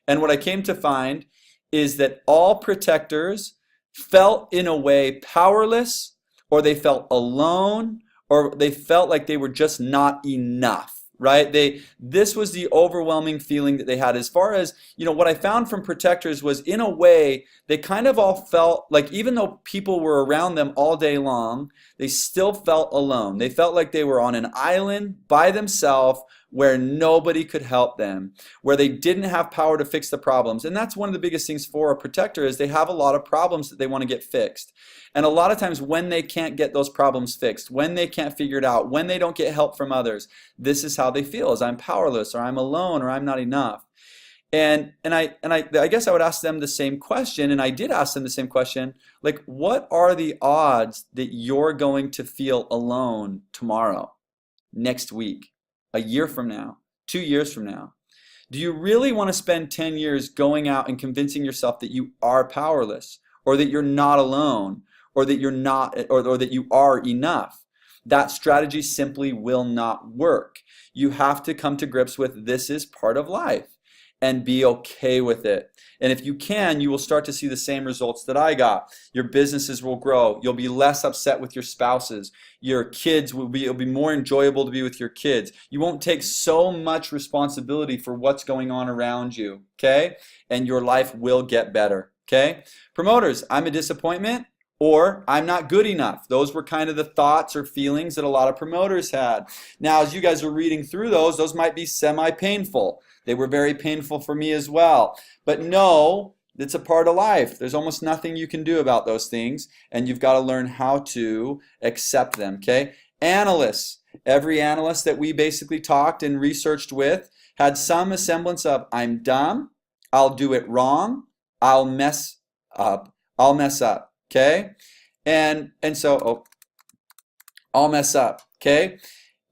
And what I came to find is that all protectors felt in a way powerless, or they felt alone, or they felt like they were just not enough. Right? This was the overwhelming feeling that they had. As far as, what I found from protectors was, in a way, they kind of all felt like, even though people were around them all day long, they still felt alone. They felt like they were on an island by themselves, where nobody could help them, where they didn't have power to fix the problems. And that's one of the biggest things for a protector, is they have a lot of problems that they want to get fixed. And a lot of times when they can't get those problems fixed, when they can't figure it out, when they don't get help from others, this is how they feel, is I'm powerless, or I'm alone, or I'm not enough. And I guess I would ask them the same question, and I did ask them the same question, like, what are the odds that you're going to feel alone tomorrow, next week, a year from now, 2 years from now? Do you really want to spend 10 years going out and convincing yourself that you are powerless, or that you're not alone, or that you're not, or that you are enough? That strategy simply will not work. You have to come to grips with, this is part of life, and be okay with it. And if you can, you will start to see the same results that I got. Your businesses will grow. You'll be less upset with your spouses. Your kids it'll be more enjoyable to be with your kids. You won't take so much responsibility for what's going on around you, okay? And your life will get better, okay? Promoters, I'm a disappointment, or I'm not good enough. Those were kind of the thoughts or feelings that a lot of promoters had. Now, as you guys are reading through those might be semi-painful. They were very painful for me as well. But no, it's a part of life. There's almost nothing you can do about those things, and you've got to learn how to accept them, okay? Analysts. Every analyst that we basically talked and researched with had some semblance of, I'm dumb, I'll do it wrong, I'll mess up, okay? And so, I'll mess up, okay?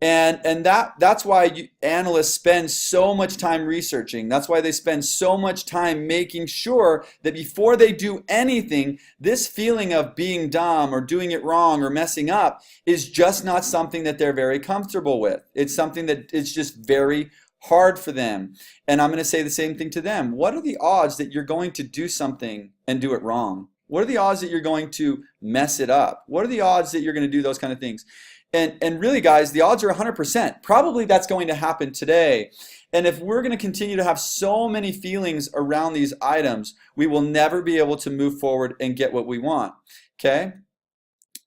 And that's why analysts spend so much time researching. That's why they spend so much time making sure that before they do anything, this feeling of being dumb or doing it wrong or messing up is just not something that they're very comfortable with. It's something that it's just very hard for them. And I'm going to say the same thing to them. What are the odds that you're going to do something and do it wrong? What are the odds that you're going to mess it up? What are the odds that you're going to do those kind of things? And really, guys, the odds are 100%. Probably that's going to happen today. And if we're going to continue to have so many feelings around these items, we will never be able to move forward and get what we want. Okay?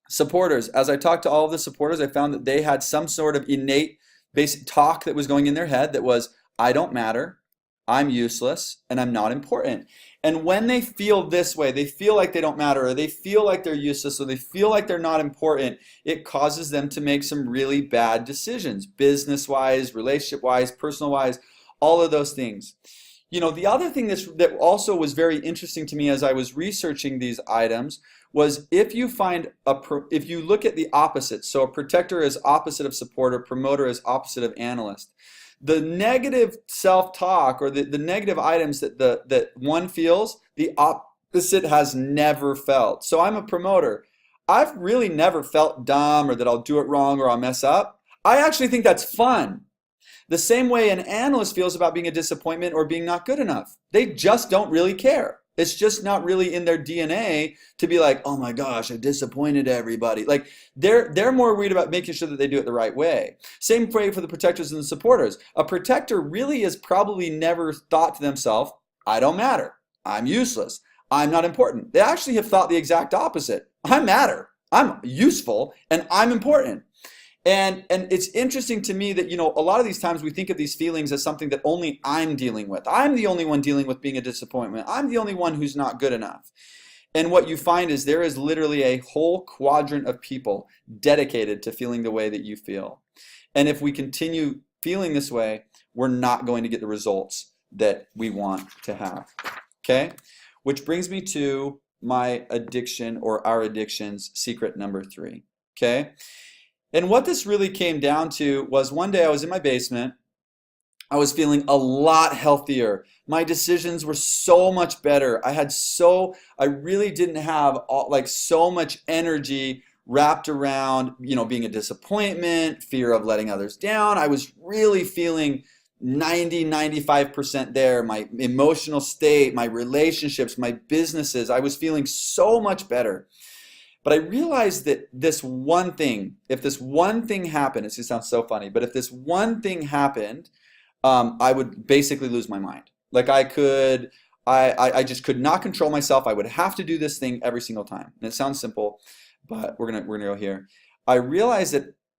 Supporters. As I talked to all of the supporters, I found that they had some sort of innate basic talk that was going in their head that was, I don't matter, I'm useless, and I'm not important. And when they feel this way, they feel like they don't matter, or they feel like they're useless, or they feel like they're not important, it causes them to make some really bad decisions, business-wise, relationship-wise, personal-wise, all of those things. The other thing that also was very interesting to me as I was researching these items was, if you look at the opposite, so a protector is opposite of supporter, promoter is opposite of analyst. The negative self-talk, or the negative items that one feels, the opposite has never felt. So I'm a promoter. I've really never felt dumb, or that I'll do it wrong, or I'll mess up. I actually think that's fun. The same way an analyst feels about being a disappointment or being not good enough. They just don't really care. It's just not really in their DNA to be like, oh my gosh, I disappointed everybody. Like, they're more worried about making sure that they do it the right way. Same way for the protectors and the supporters. A protector really has probably never thought to themselves, I don't matter, I'm useless, I'm not important. They actually have thought the exact opposite. I matter, I'm useful, and I'm important. And it's interesting to me that, a lot of these times we think of these feelings as something that only I'm dealing with. I'm the only one dealing with being a disappointment. I'm the only one who's not good enough. And what you find is there is literally a whole quadrant of people dedicated to feeling the way that you feel. And if we continue feeling this way, we're not going to get the results that we want to have. Okay? Which brings me to my addiction, or our addictions, secret number 3. Okay? And what this really came down to was, one day I was in my basement. I was feeling a lot healthier. My decisions were so much better. I really didn't have so much energy wrapped around, being a disappointment, fear of letting others down. I was really feeling 95% there, my emotional state, my relationships, my businesses. I was feeling so much better. But I realized that this one thing, if this one thing happened, it just sounds so funny, but if this one thing happened, I would basically lose my mind. Like I just could not control myself. I would have to do this thing every single time. And it sounds simple, but we're gonna go here. I realized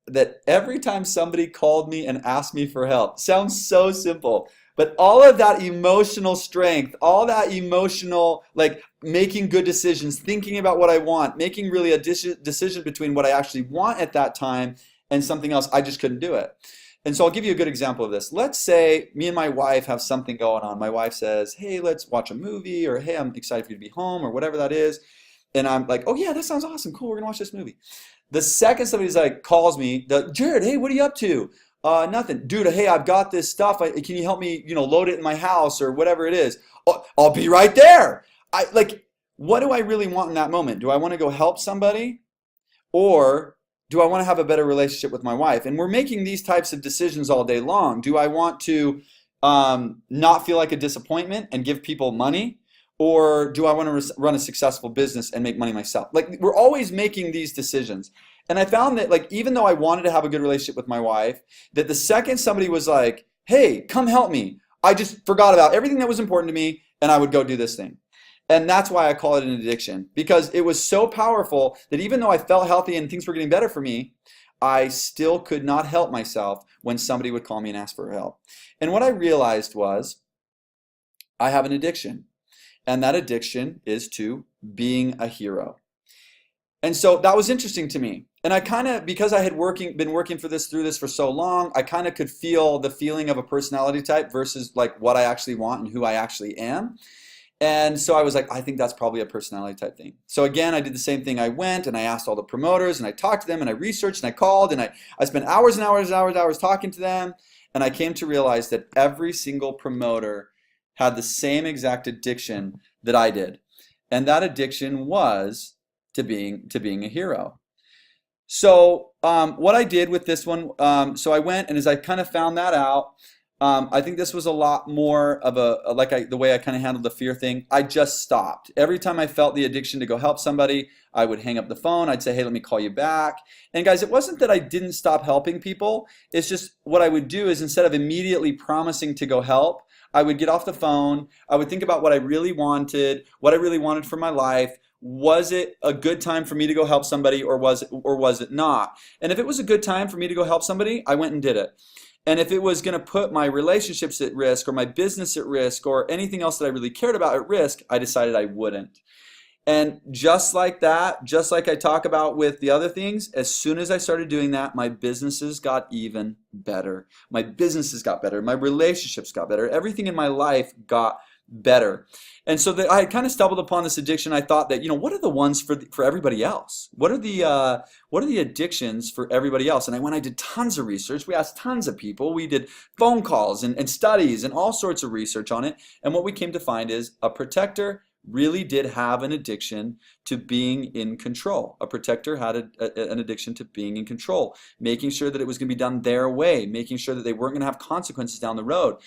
that every time somebody called me and asked me for help, sounds so simple, but all of that emotional strength, all that emotional, like making good decisions, thinking about what I want, making really a decision between what I actually want at that time and something else, I just couldn't do it. And so I'll give you a good example of this. Let's say me and my wife have something going on. My wife says, hey, let's watch a movie, or hey, I'm excited for you to be home, or whatever that is. And I'm like, oh yeah, that sounds awesome. Cool, we're gonna watch this movie. The second somebody's like calls me, Jared, hey, what are you up to? Nothing. Dude, hey, I've got this stuff. Can you help me, load it in my house or whatever it is? Oh, I'll be right there. What do I really want in that moment? Do I want to go help somebody? Or do I want to have a better relationship with my wife? And we're making these types of decisions all day long. Do I want to not feel like a disappointment and give people money? Or do I want to run a successful business and make money myself? Like, we're always making these decisions. And I found that, like, even though I wanted to have a good relationship with my wife, that the second somebody was like, hey, come help me, I just forgot about everything that was important to me and I would go do this thing. And that's why I call it an addiction, because it was so powerful that even though I felt healthy and things were getting better for me, I still could not help myself when somebody would call me and ask for help. And what I realized was I have an addiction. And that addiction is to being a hero. And so that was interesting to me. And I kind of, because I had been working through this for so long, I kind of could feel the feeling of a personality type versus like what I actually want and who I actually am. And so I was like, I think that's probably a personality type thing. So again, I did the same thing. I went and I asked all the promoters and I talked to them and I researched and I called and I spent hours and hours and hours and hours talking to them. And I came to realize that every single promoter had the same exact addiction that I did. And that addiction was to being a hero. So what I did with this one, so I went and as I kind of found that out, I think this was a lot more of the way I kind of handled the fear thing. I just stopped. Every time I felt the addiction to go help somebody, I would hang up the phone. I'd say, hey, let me call you back. And guys, it wasn't that I didn't stop helping people. It's just what I would do is instead of immediately promising to go help, I would get off the phone. I would think about what I really wanted for my life. Was it a good time for me to go help somebody, or was it not? And if it was a good time for me to go help somebody, I went and did it. And if it was going to put my relationships at risk or my business at risk or anything else that I really cared about at risk, I decided I wouldn't. And just like that, just like I talk about with the other things, as soon as I started doing that, my businesses got even better. My businesses got better. My relationships got better. Everything in my life got better. And so that I kind of stumbled upon this addiction. I thought that, what are the ones for everybody else? What are the addictions for everybody else? And I did tons of research. We asked tons of people. We did phone calls and studies and all sorts of research on it. And what we came to find is a protector really did have an addiction to being in control. A protector had an addiction to being in control, making sure that it was going to be done their way, making sure that they weren't going to have consequences down the road.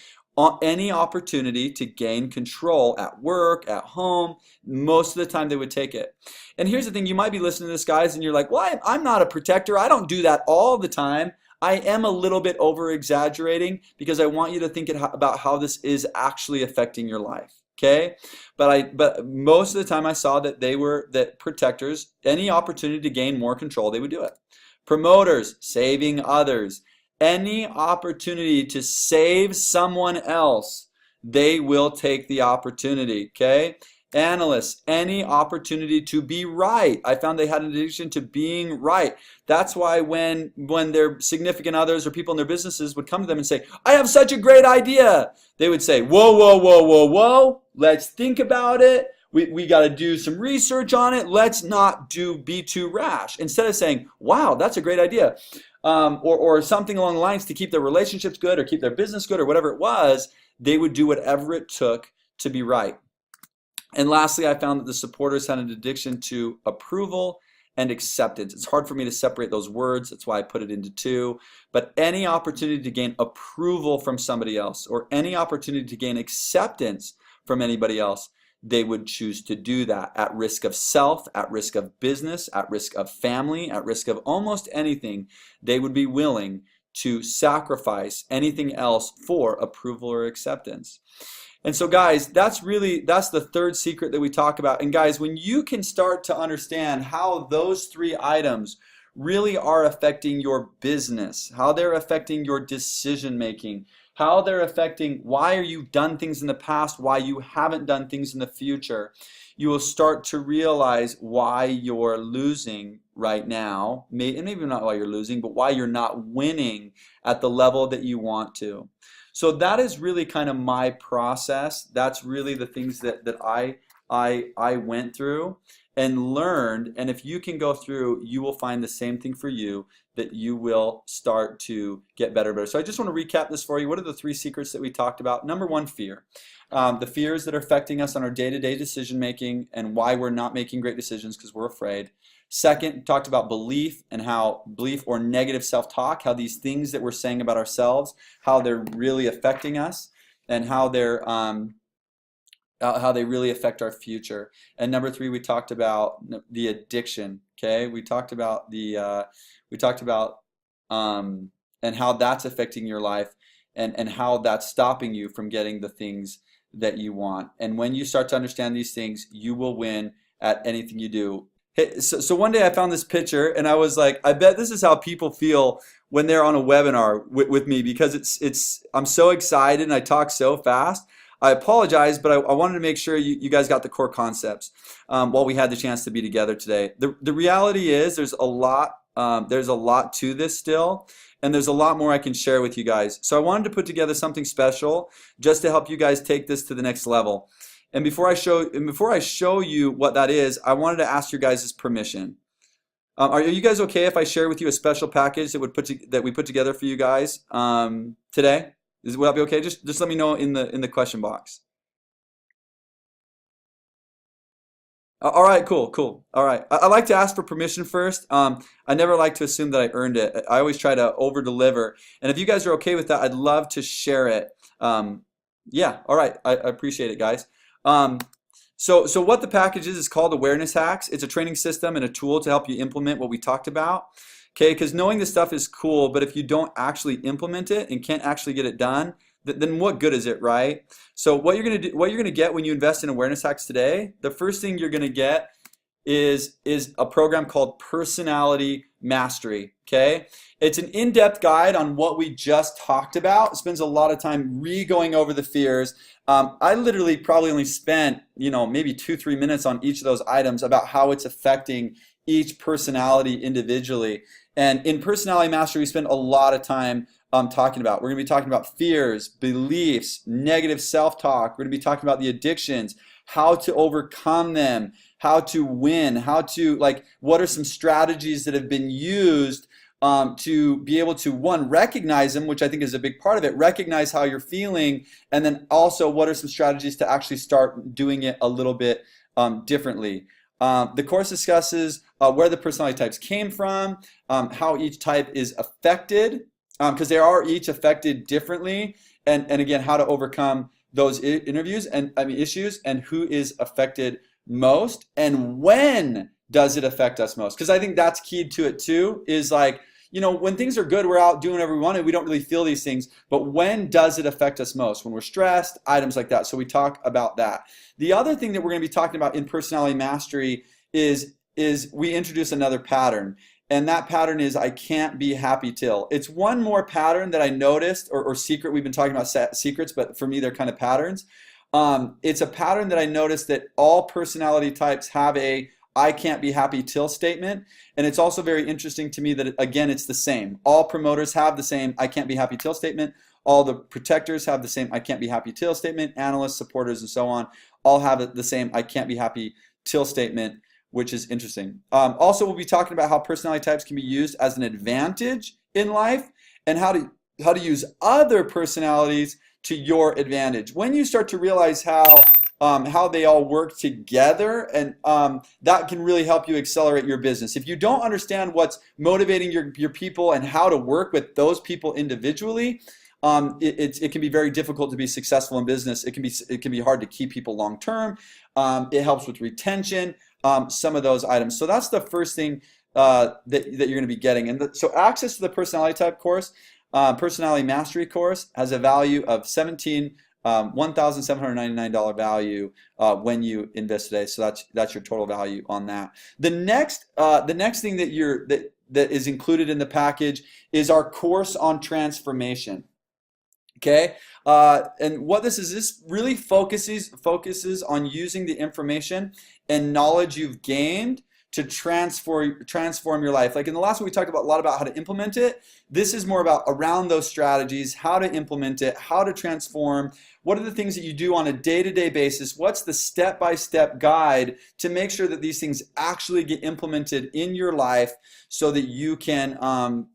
Any opportunity to gain control at work, at home, most of the time they would take it. And here's the thing, you might be listening to this, guys, and you're like, well, I'm not a protector. I don't do that all the time. I am a little bit over exaggerating because I want you to think about how this is actually affecting your life. Okay, but most of the time I saw that protectors, any opportunity to gain more control, they would do it. Promoters, saving others, any opportunity to save someone else, they will take the opportunity. Okay, analysts, any opportunity to be right. I found they had an addiction to being right. That's why when their significant others or people in their businesses would come to them and say, I have such a great idea, they would say, whoa, whoa, whoa, whoa, whoa, let's think about it. We got to do some research on it. Let's not be too rash. Instead of saying, wow, that's a great idea, or something along the lines to keep their relationships good or keep their business good or whatever it was, they would do whatever it took to be right. And lastly, I found that the supporters had an addiction to approval and acceptance. It's hard for me to separate those words. That's why I put it into two. But any opportunity to gain approval from somebody else or any opportunity to gain acceptance from anybody else, they would choose to do that at risk of self, at risk of business, at risk of family, at risk of almost anything. They would be willing to sacrifice anything else for approval or acceptance. And so guys, that's the third secret that we talk about. And guys, when you can start to understand how those three items really are affecting your business, how they're affecting your decision making, how they're affecting why you've done things in the past, why you haven't done things in the future, you will start to realize why you're losing right now, and maybe not why you're losing, but why you're not winning at the level that you want to. So that is really kind of my process. That's really the things that I went through and learned. And if you can go through, you will find the same thing for you, that you will start to get better. So I just want to recap this for you. What are the three secrets that we talked about? Number one, fear. The fears that are affecting us on our day-to-day decision making and why we're not making great decisions because we're afraid. Second, we talked about belief and how belief or negative self-talk, how these things that we're saying about ourselves, how they're really affecting us and how they really affect our future. And number three, we talked about the addiction. Okay, we talked about and how that's affecting your life and how that's stopping you from getting the things that you want. And when you start to understand these things, you will win at anything you do. Hey, so one day I found this picture and I was like, I bet this is how people feel when they're on a webinar with me, because I'm so excited and I talk so fast. I apologize, but I wanted to make sure you guys got the core concepts while we had the chance to be together today. The reality is there's a lot to this still, and there's a lot more I can share with you guys. So I wanted to put together something special just to help you guys take this to the next level. And before I show you what that is, I wanted to ask your guys' permission. Are you guys okay if I share with you a special package that we put together for you guys today? Will that be okay? Just let me know in the question box. All right, cool. All right. I like to ask for permission first. I never like to assume that I earned it. I always try to over-deliver. And if you guys are okay with that, I'd love to share it. Yeah, all right. I appreciate it, guys. So what the package is called Awareness Hacks. It's a training system and a tool to help you implement what we talked about. Okay, because knowing this stuff is cool, but if you don't actually implement it and can't actually get it done, then what good is it, right? So what you're gonna get when you invest in Awareness Hacks today, the first thing you're gonna get is a program called Personality Mastery. Okay, it's an in-depth guide on what we just talked about. It spends a lot of time re-going over the fears. I literally probably only spent maybe 2-3 minutes on each of those items about how it's affecting each personality individually. And in Personality Mastery, we spend a lot of time talking about. We're going to be talking about fears, beliefs, negative self-talk. We're going to be talking about the addictions, how to overcome them, how to win, what are some strategies that have been used to be able to, one, recognize them, which I think is a big part of it, recognize how you're feeling, and then also what are some strategies to actually start doing it a little bit differently. The course discusses where the personality types came from, how each type is affected, because they are each affected differently, and again, how to overcome those issues, and who is affected most, and when does it affect us most? Because I think that's key to it too, is when things are good, we're out doing whatever we want and we don't really feel these things, but when does it affect us most? When we're stressed, items like that. So we talk about that. The other thing that we're going to be talking about in Personality Mastery is we introduce another pattern. And that pattern is I can't be happy till. It's one more pattern that I noticed, or secret. We've been talking about secrets, but for me, they're kind of patterns. It's a pattern that I noticed that all personality types have a I can't be happy till statement. And it's also very interesting to me that, again, it's the same. All promoters have the same I can't be happy till statement. All the protectors have the same I can't be happy till statement. Analysts, supporters, and so on all have the same I can't be happy till statement, which is interesting. Also, we'll be talking about how personality types can be used as an advantage in life and how to use other personalities to your advantage. When you start to realize how how they all work together, and that can really help you accelerate your business. If you don't understand what's motivating your people and how to work with those people individually, it can be very difficult to be successful in business. It can be hard to keep people long term. It helps with retention, some of those items. So that's the first thing that you're going to be getting. And so access to the personality type course, personality mastery course, has a value of $1,799 value when you invest today. So that's your total value on that. The next thing that is included in the package is our course on transformation. Okay, and what this really focuses on using the information and knowledge you've gained to transform your life. Like in the last one, we talked a lot about how to implement it. This is more about around those strategies, how to implement it, how to transform. What are the things that you do on a day-to-day basis? What's the step-by-step guide to make sure that these things actually get implemented in your life so that you can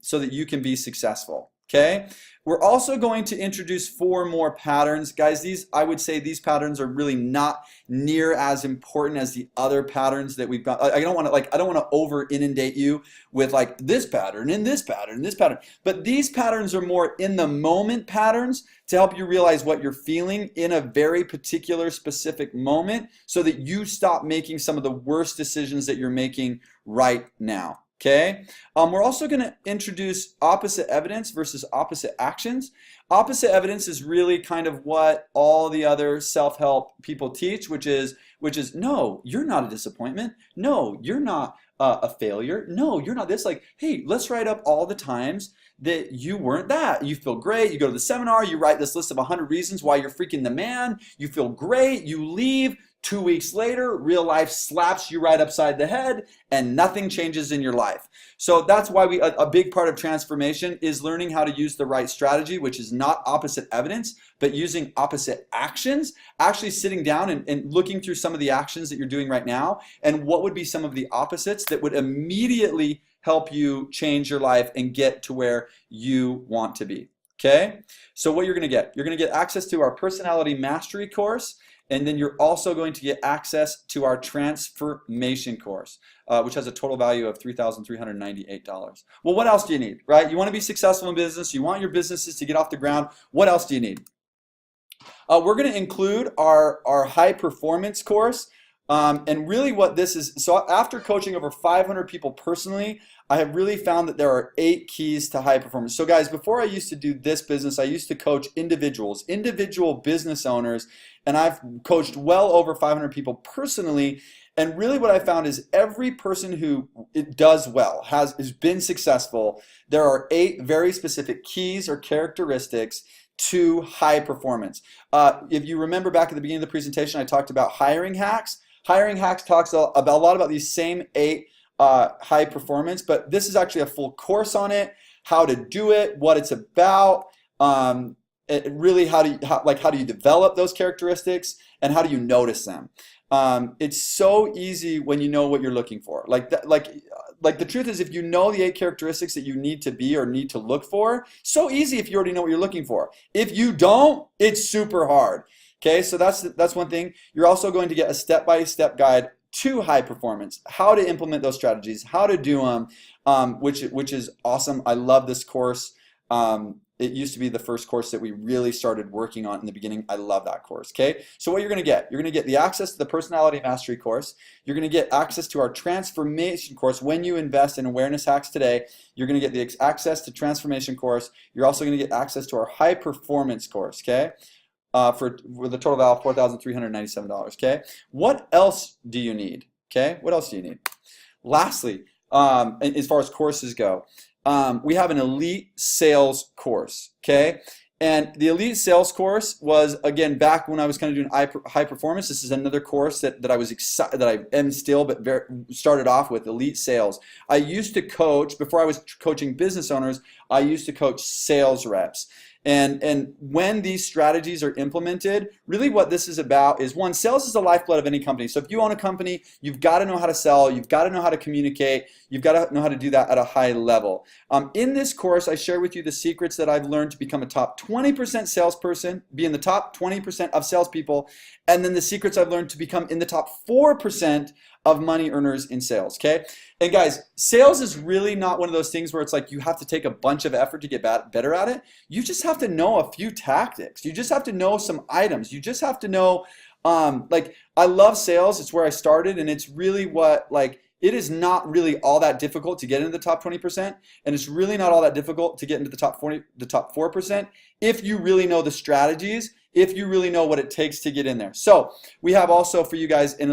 be successful? Okay. We're also going to introduce 4 more patterns. Guys, I would say these patterns are really not near as important as the other patterns that we've got. I don't want to over inundate you with like this pattern and this pattern and this pattern. But these patterns are more in the moment patterns to help you realize what you're feeling in a very particular specific moment so that you stop making some of the worst decisions that you're making right now. Okay, we're also going to introduce opposite evidence versus opposite actions. Opposite evidence is really kind of what all the other self-help people teach, which is no, you're not a disappointment. No, you're not a failure. No, you're not this. Like, hey, let's write up all the times that you weren't that. You feel great. You go to the seminar. You write this list of 100 reasons why you're freaking the man. You feel great. You leave. 2 weeks later, real life slaps you right upside the head and nothing changes in your life. So that's why a big part of transformation is learning how to use the right strategy, which is not opposite evidence, but using opposite actions, actually sitting down and looking through some of the actions that you're doing right now and what would be some of the opposites that would immediately help you change your life and get to where you want to be. Okay? So what you're going to get access to our personality mastery course. And then you're also going to get access to our transformation course, which has a total value of $3,398. Well, what else do you need, right? You want to be successful in business. You want your businesses to get off the ground. What else do you need? We're going to include our high performance course. And really what this is, so after coaching over 500 people personally, I have really found that there are 8 keys to high performance. So guys, before I used to do this business, I used to coach individual business owners, and I've coached well over 500 people personally. And really what I found is every person who does well, has been successful, there are 8 very specific keys or characteristics to high performance. If you remember back at the beginning of the presentation, I talked about hiring hacks. Hiring hacks talks a lot about these same 8 high performance, but this is actually a full course on it, how to do it, what it's about, really how do you develop those characteristics and how do you notice them. It's so easy when you know what you're looking for. Like the truth is, if you know the 8 characteristics that you need to be or need to look for, so easy if you already know what you're looking for. If you don't, it's super hard. Okay, so that's one thing. You're also going to get a step-by-step guide to high performance, how to implement those strategies, how to do them, which is awesome. I love this course. It used to be the first course that we really started working on in the beginning. I love that course. Okay, so what you're going to get the access to the personality mastery course. You're going to get access to our transformation course. When you invest in awareness hacks today, you're going to get the access to transformation course. You're also going to get access to our high performance course. Okay. For the total value of $4,397. Okay, what else do you need? Okay, what else do you need? Lastly, as far as courses go, we have an elite sales course. Okay, and the elite sales course was, again, back when I was kind of doing high performance. This is another course that I was excited, that I am still, but started off with elite sales. I used to coach, before I was coaching business owners, I used to coach sales reps. And when these strategies are implemented, really what this is about is, one, sales is the lifeblood of any company. So if you own a company, you've got to know how to sell, you've got to know how to communicate, you've got to know how to do that at a high level. In this course, I share with you the secrets that I've learned to become a top 20% salesperson, be in the top 20% of salespeople, and then the secrets I've learned to become in the top 4% of money earners in sales, okay? And guys, sales is really not one of those things where it's like you have to take a bunch of effort to get better at it. You just have to know a few tactics. You just have to know some items. You just have to know, like, I love sales. It's where I started, and it's really what, like, it is not really all that difficult to get into the top 20%, and it's really not all that difficult to get into the top 4% if you really know the strategies, if you really know what it takes to get in there. So we have also for you guys an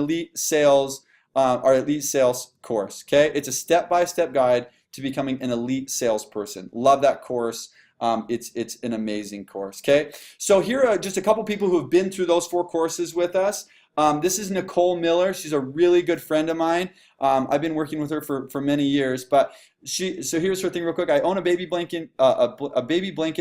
our elite sales course, okay? It's a step-by-step guide to becoming an elite salesperson. Love that course. It's an amazing course, okay? So here are just a couple people who have been through those 4 courses with us. This is Nicole Miller. She's a really good friend of mine. I've been working with her for many years, but so here's her thing real quick. I own a baby blanket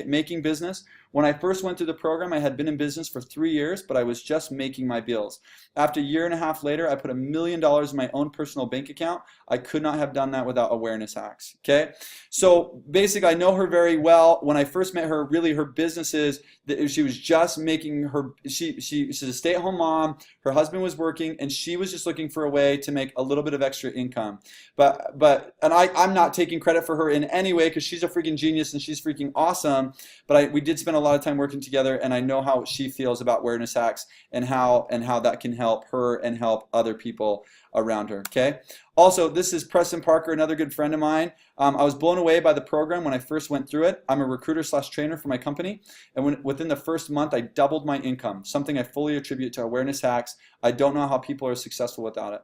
making business. When I first went through the program, I had been in business for 3 years, but I was just making my bills. After a year and a half later, I put $1 million in my own personal bank account. I could not have done that without awareness hacks, okay? So basically, I know her very well. When I first met her, really her business is that she was just making her, she's a stay-at-home mom. Her husband was working, and she was just looking for a way to make a little bit of extra income. And I'm not taking credit for her in any way because she's a freaking genius and she's freaking awesome. But we did spend a lot of time working together, and I know how she feels about awareness hacks and how that can help her and help other people around her, okay? Also, this is Preston Parker, another good friend of mine. I was blown away by the program when I first went through it. I'm a recruiter/trainer for my company, and within the first month, I doubled my income, something I fully attribute to awareness hacks. I don't know how people are successful without it.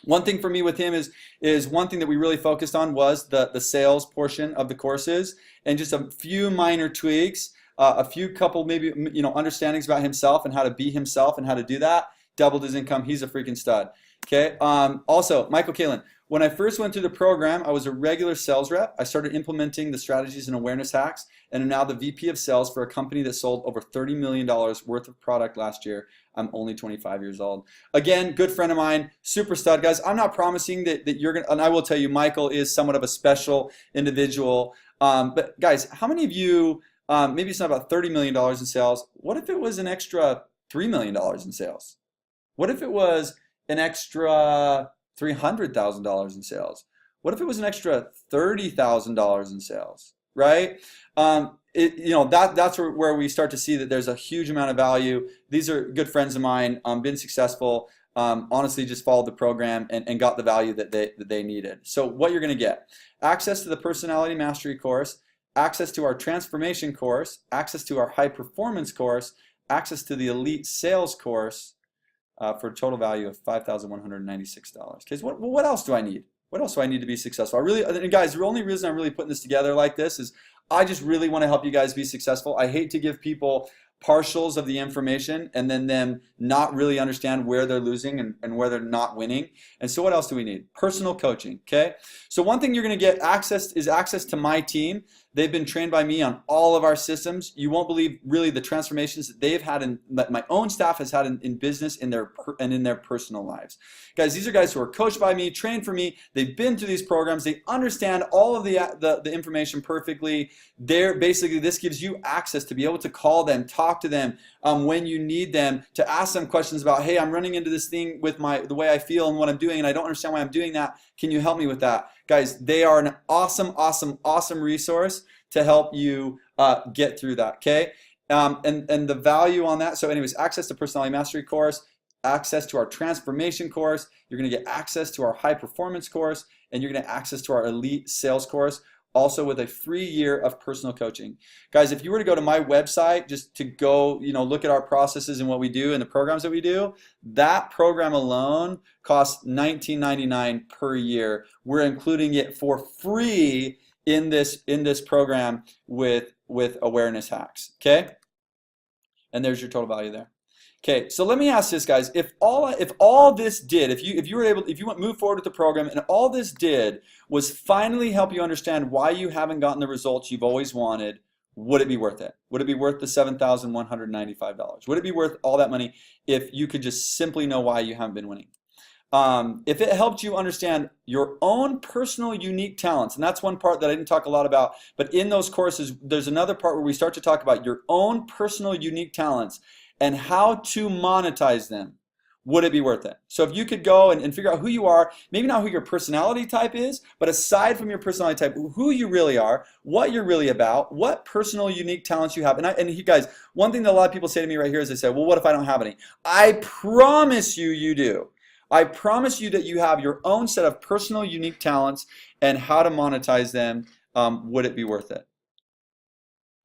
One thing for me with him is one thing that we really focused on was the sales portion of the courses, and just a few minor tweaks, a few couple maybe understandings about himself and how to be himself and how to do that. Doubled his income. He's a freaking stud. Okay. Also, Michael Kalin. When I first went through the program, I was a regular sales rep. I started implementing the strategies and awareness hacks, and am now the VP of sales for a company that sold over $30 million worth of product last year. I'm only 25 years old. Again, good friend of mine, super stud. Guys, I'm not promising that you're going to, and I will tell you, Michael is somewhat of a special individual. But guys, how many of you, maybe it's not about $30 million in sales. What if it was an extra $3 million in sales? What if it was an extra $300,000 in sales? What if it was an extra $30,000 in sales, right? That's where we start to see that there's a huge amount of value. These are good friends of mine, been successful, honestly just followed the program and got the value that they needed. So what you're going to get: access to the personality mastery course, access to our transformation course, access to our high performance course, access to the elite sales course, for a total value of $5,196. Okay, so what else do I need? What else do I need to be successful? And guys, the only reason I'm really putting this together like this is I just really want to help you guys be successful. I hate to give people partials of the information and then them not really understand where they're losing and where they're not winning. And so what else do we need? Personal coaching, okay? So one thing you're going to get access to my team. They've been trained by me on all of our systems. You won't believe really the transformations that they've had that my own staff has had in business in their personal lives. Guys, these are guys who are coached by me, trained for me. They've been through these programs. They understand all of the information perfectly. Basically, this gives you access to be able to call them, talk to them when you need them, to ask them questions about, hey, I'm running into this thing with the way I feel and what I'm doing, and I don't understand why I'm doing that. Can you help me with that? Guys, they are an awesome resource to help you get through that, okay? And the value on that, so anyways, access to personality mastery course, access to our transformation course, you're going to get access to our high performance course, and you're going to access to our elite sales course, also with a free year of personal coaching. Guys, if you were to go to my website just to go, look at our processes and what we do and the programs that we do, that program alone costs $19.99 per year. We're including it for free in this program with awareness hacks, okay? And there's your total value there. Okay, so let me ask this, guys. If all this did, if you move forward with the program and all this did was finally help you understand why you haven't gotten the results you've always wanted, would it be worth it? Would it be worth the $7,195? Would it be worth all that money if you could just simply know why you haven't been winning? If it helped you understand your own personal unique talents, and that's one part that I didn't talk a lot about, but in those courses, there's another part where we start to talk about your own personal unique talents and how to monetize them. Would it be worth it? So if you could go and figure out who you are, maybe not who your personality type is, but aside from your personality type, who you really are, what you're really about, what personal unique talents you have. And you guys, one thing that a lot of people say to me right here is they say, well, what if I don't have any? I promise you, you do. I promise you that you have your own set of personal unique talents and how to monetize them. Would it be worth it?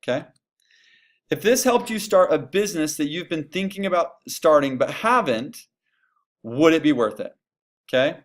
Okay. If this helped you start a business that you've been thinking about starting but haven't, would it be worth it? Okay.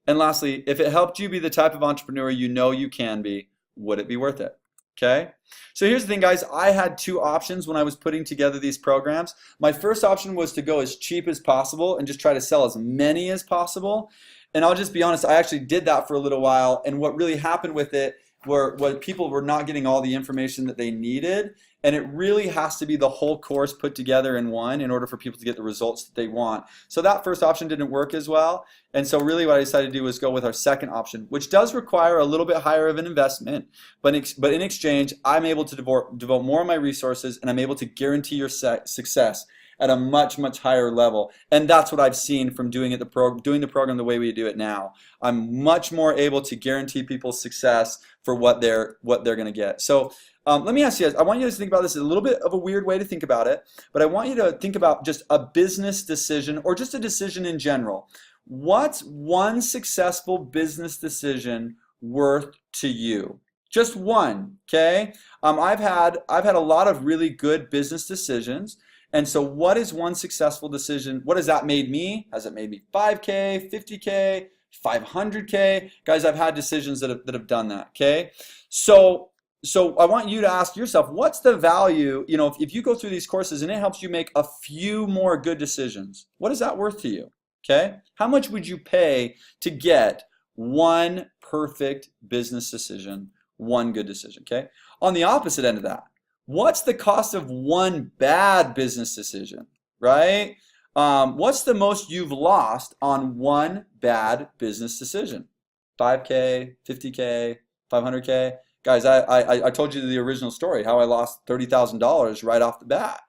And lastly, if it helped you be the type of entrepreneur you know you can be, would it be worth it? Okay. So here's the thing, guys. I had two options when I was putting together these programs. My first option was to go as cheap as possible and just try to sell as many as possible. And I'll just be honest, I actually did that for a little while. And what really happened with it were people were not getting all the information that they needed. And it really has to be the whole course put together in one in order for people to get the results that they want. So that first option didn't work as well. And so really what I decided to do was go with our second option, which does require a little bit higher of an investment. But in exchange, I'm able to devote more of my resources, and I'm able to guarantee your success at a much, much higher level. And that's what I've seen from doing the program the way we do it now. I'm much more able to guarantee people's success for what they're going to get. So let me ask you guys, I want you guys to think about this in a little bit of a weird way to think about it, but I want you to think about just a business decision or just a decision in general. What's one successful business decision worth to you? Just one, okay? I've had a lot of really good business decisions. And so what is one successful decision? What has that made me? Has it made me 5K, 50K, 500K? Guys, I've had decisions that have done that, okay? So I want you to ask yourself, what's the value, if you go through these courses and it helps you make a few more good decisions, what is that worth to you, okay? How much would you pay to get one perfect business decision, one good decision, okay? On the opposite end of that, what's the cost of one bad business decision, right? What's the most you've lost on one bad business decision? 5K, 50K, 500K? Guys, I told you the original story, how I lost $30,000 right off the bat.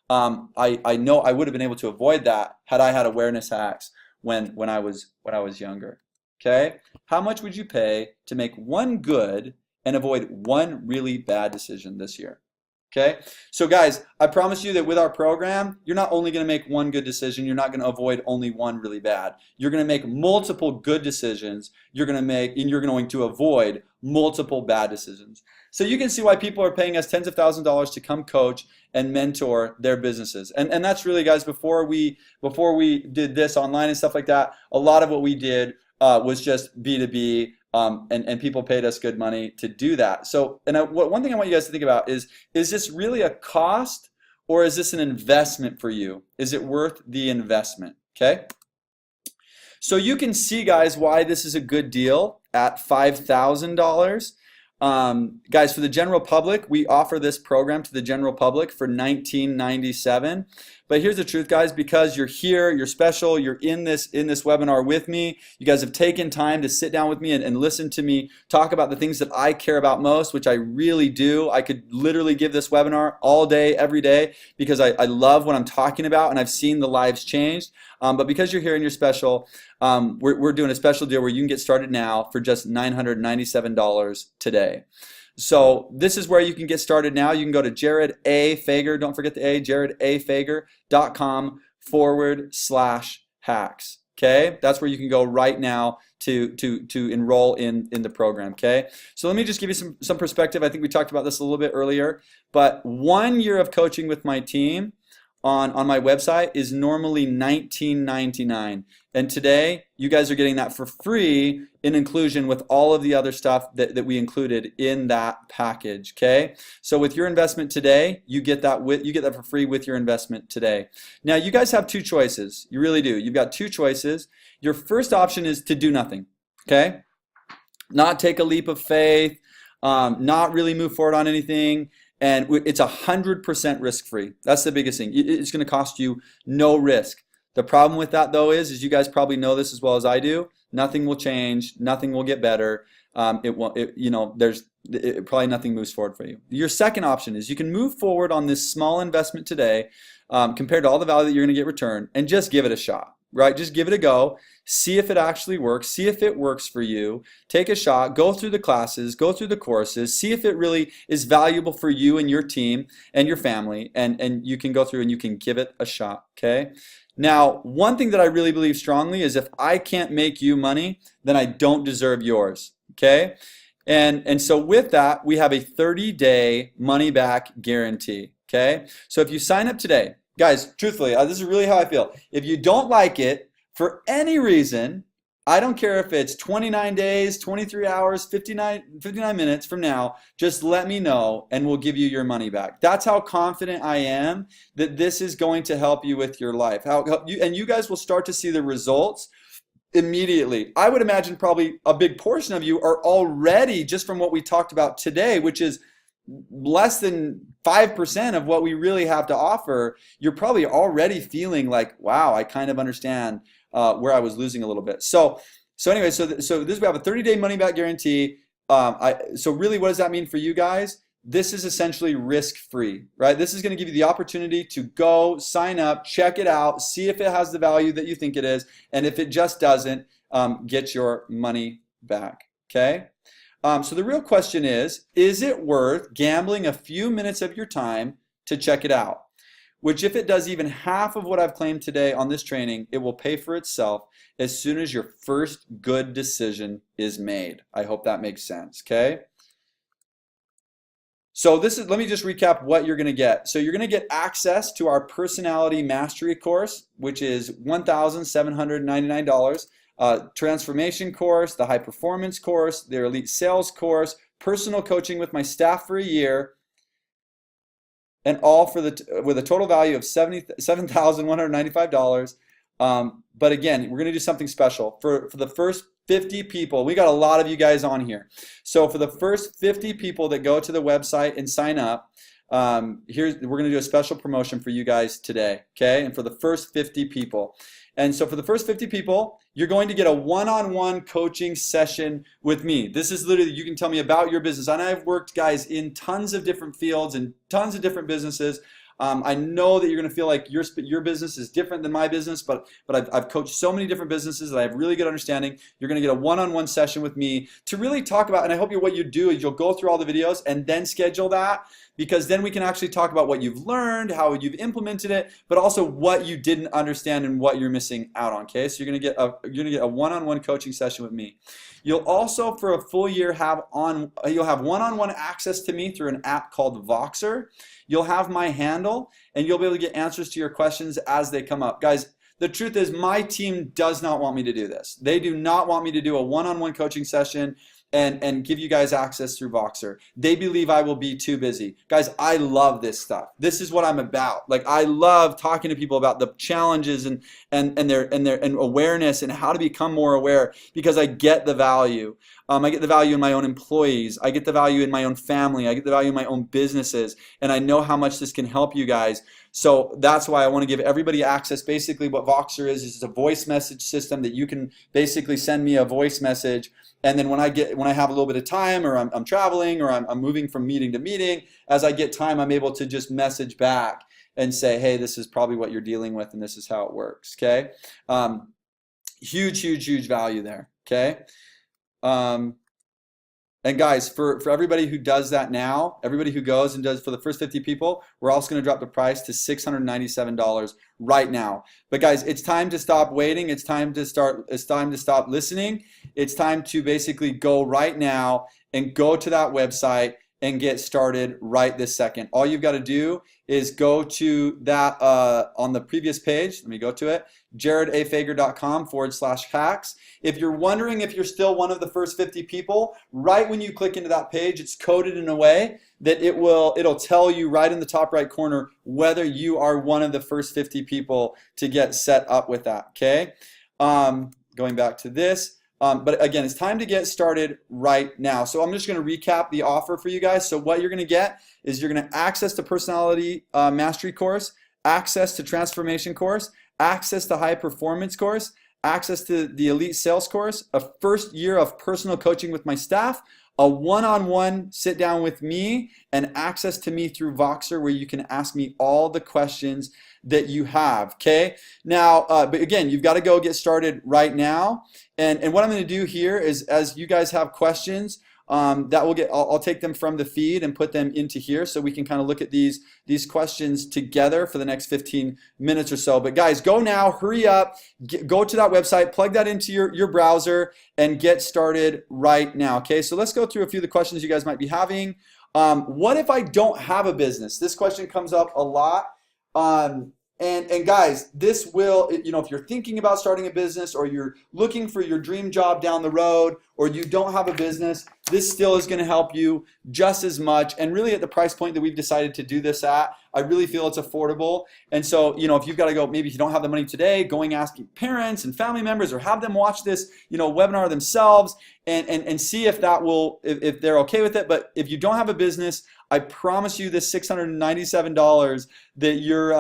I know I would have been able to avoid that had I had awareness hacks when I was younger. Okay? How much would you pay to make one good and avoid one really bad decision this year? Okay, so guys, I promise you that with our program, you're not only going to make one good decision, you're not going to avoid only one really bad. You're going to make multiple good decisions, and you're going to avoid multiple bad decisions. So you can see why people are paying us tens of thousands of dollars to come coach and mentor their businesses. And that's really, guys, before we did this online and stuff like that, a lot of what we did was just B2B. And people paid us good money to do that. So, one thing I want you guys to think about is this really a cost or is this an investment for you? Is it worth the investment? Okay. So you can see, guys, why this is a good deal at $5,000. Guys, for the general public, we offer this program to the general public for $19.97. But here's the truth, guys, because you're here, you're special, you're in this webinar with me, you guys have taken time to sit down with me and listen to me talk about the things that I care about most, which I really do. I could literally give this webinar all day, every day, because I love what I'm talking about and I've seen the lives changed. But because you're here and you're special, we're doing a special deal where you can get started now for just $997 today. So this is where you can get started now. You can go to Jared A. Fager, don't forget the A, jaredafager.com/hacks. Okay, that's where you can go right now to enroll in the program. Okay, so let me just give you some perspective. I think we talked about this a little bit earlier, but 1 year of coaching with my team on my website is normally $19.99, and today you guys are getting that for free in inclusion with all of the other stuff that we included in that package. Okay, so with your investment today, you get that for free with your investment today. Now you guys have two choices. You really do. You've got two choices. Your first option is to do nothing. Okay, not take a leap of faith. not really move forward on anything, and it's 100% risk-free. That's the biggest thing. It's going to cost you no risk. The problem with that though is you guys probably know this as well as I do. Nothing will change. Nothing will get better. It won't. Probably nothing moves forward for you. Your second option is you can move forward on this small investment today, compared to all the value that you're going to get returned, and just give it a shot. Right? Just give it a go. See if it actually works. See if it works for you. Take a shot. Go through the classes. Go through the courses. See if it really is valuable for you and your team and your family. And you can go through and you can give it a shot. Okay? Now, one thing that I really believe strongly is if I can't make you money, then I don't deserve yours. Okay? And so with that, we have a 30-day money-back guarantee. Okay? So if you sign up today, guys, truthfully, this is really how I feel. If you don't like it for any reason, I don't care if it's 29 days, 23 hours, 59 minutes from now, just let me know and we'll give you your money back. That's how confident I am that this is going to help you with your life. And you guys will start to see the results immediately. I would imagine probably a big portion of you are already, just from what we talked about today, which is less than 5% of what we really have to offer, you're probably already feeling like, wow, I kind of understand where I was losing a little bit. So anyway, so this we have a 30-day money-back guarantee. So really, what does that mean for you guys? This is essentially risk-free, right? This is going to give you the opportunity to go sign up, check it out, see if it has the value that you think it is, and if it just doesn't, get your money back, okay? So the real question is it worth gambling a few minutes of your time to check it out? Which, if it does even half of what I've claimed today on this training, it will pay for itself as soon as your first good decision is made. I hope that makes sense, okay? So let me just recap what you're going to get. So you're going to get access to our personality mastery course, which is $1,799. Transformation course, the high performance course, their elite sales course, personal coaching with my staff for a year, and all with a total value of $7,195. But again, we're going to do something special for the first 50 people. We got a lot of you guys on here. So for the first 50 people that go to the website and sign up, we're going to do a special promotion for you guys today, okay? And for the first 50 people. And so for the first 50 people, you're going to get a one-on-one coaching session with me. This is literally, you can tell me about your business. And I've worked, guys, in tons of different fields and tons of different businesses. I know that you're going to feel like your business is different than my business, but I've coached so many different businesses that I have really good understanding. You're going to get a one-on-one session with me to really talk about, and I hope what you do is you'll go through all the videos and then schedule that, because then we can actually talk about what you've learned, how you've implemented it, but also what you didn't understand and what you're missing out on. Okay, so you're going to get a one-on-one coaching session with me. You'll also, for a full year, you'll have one-on-one access to me through an app called Voxer. You'll have my handle, and you'll be able to get answers to your questions as they come up. Guys, the truth is my team does not want me to do this. They do not want me to do a one-on-one coaching session and give you guys access through Voxer. They believe I will be too busy. Guys, I love this stuff. This is what I'm about. Like, I love talking to people about the challenges and their awareness and how to become more aware, because I get the value. I get the value in my own employees. I get the value in my own family. I get the value in my own businesses. And I know how much this can help you guys. So that's why I want to give everybody access. Basically what Voxer is a voice message system that you can basically send me a voice message. And then when I have a little bit of time, or I'm traveling, or I'm moving from meeting to meeting, as I get time, I'm able to just message back and say, hey, this is probably what you're dealing with, and this is how it works, okay? Huge, huge, huge value there, okay? And guys, for everybody who does that now, everybody who goes and does for the first 50 people, we're also going to drop the price to $697 right now. But guys, it's time to stop waiting. It's time to stop listening. It's time to basically go right now and go to that website and get started right this second. All you've got to do is go to that on the previous page. Let me go to it. jaredafager.com/hacks. If you're wondering if you're still one of the first 50 people, right when you click into that page, it's coded in a way that it'll tell you right in the top right corner whether you are one of the first 50 people to get set up with that, okay? Going back to this, But again, it's time to get started right now. So I'm just going to recap the offer for you guys. So what you're going to get is you're going to access the personality mastery course, access to transformation course, access to high performance course, access to the elite sales course, a first year of personal coaching with my staff, a one-on-one sit down with me, and access to me through Voxer where you can ask me all the questions that you have, okay? Now, but again, you've got to go get started right now. And what I'm going to do here is, as you guys have questions, I'll take them from the feed and put them into here so we can kind of look at these questions together for the next 15 minutes or so. But guys, go now, hurry up, go to that website, plug that into your browser, and get started right now, okay? So let's go through a few of the questions you guys might be having. What if I don't have a business? This question comes up a lot. And guys, this will, if you're thinking about starting a business, or you're looking for your dream job down the road, or you don't have a business, this still is going to help you just as much. And really at the price point that we've decided to do this at, I really feel it's affordable. And so, if you've got to go, maybe if you don't have the money today, going asking parents and family members, or have them watch this, webinar themselves and see if if they're okay with it. But if you don't have a business, I promise you this $697 that you're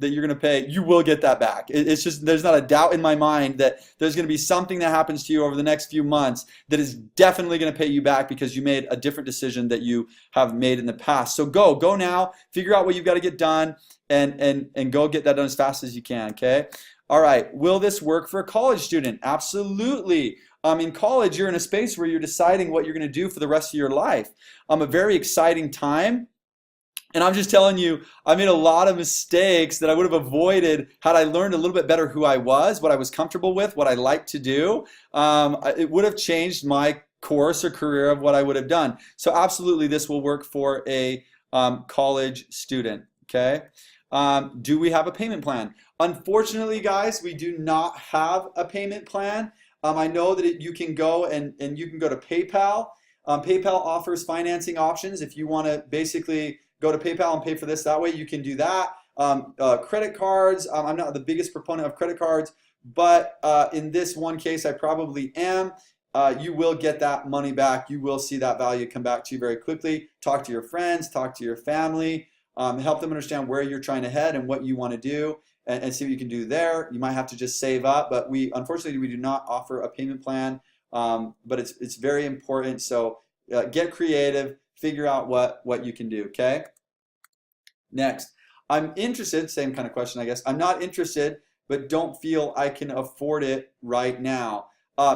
going to pay, you will get that back. It's just, there's not a doubt in my mind that there's going to be something that happens to you over the next few months that is definitely going to pay you back because you made a different decision that you have made in the past. So go now, figure out what you've got to get done, and go get that done as fast as you can, okay? All right, will this work for a college student? Absolutely. In college, you're in a space where you're deciding what you're going to do for the rest of your life. A very exciting time. And I'm just telling you, I made a lot of mistakes that I would have avoided had I learned a little bit better who I was, what I was comfortable with, what I like to do. It would have changed my course or career of what I would have done. So absolutely, this will work for a college student, okay? Do we have a payment plan? Unfortunately, guys, we do not have a payment plan. I know that you can go and you can go to PayPal. PayPal offers financing options. If you want to basically go to PayPal and pay for this that way, you can do that. Credit cards, I'm not the biggest proponent of credit cards, but in this one case, I probably am. You will get that money back. You will see that value come back to you very quickly. Talk to your friends, talk to your family, help them understand where you're trying to head and what you want to do. And see what you can do there. You might have to just save up, but unfortunately we do not offer a payment plan, but it's very important. So get creative, figure out what you can do, okay? Next, I'm interested, same kind of question I guess. I'm not interested, but don't feel I can afford it right now.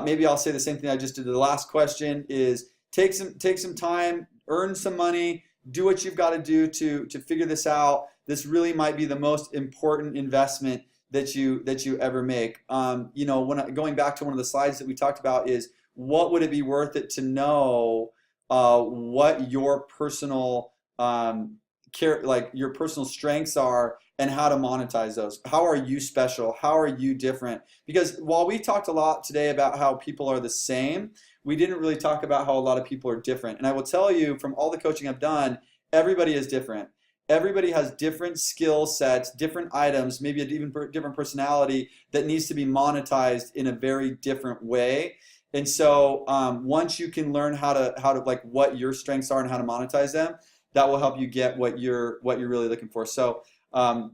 Maybe I'll say the same thing I just did to the last question is take some time, earn some money, do what you've got to do to figure this out. This really might be the most important investment that you ever make. Going back to one of the slides that we talked about is, what would it be worth it to know what your personal your personal strengths are and how to monetize those. How are you special? How are you different? Because while we talked a lot today about how people are the same, we didn't really talk about how a lot of people are different. And I will tell you, from all the coaching I've done, everybody is different. Everybody has different skill sets, different items, maybe a even different personality that needs to be monetized in a very different way. And so once you can learn how to like what your strengths are and how to monetize them, that will help you get what you're really looking for. So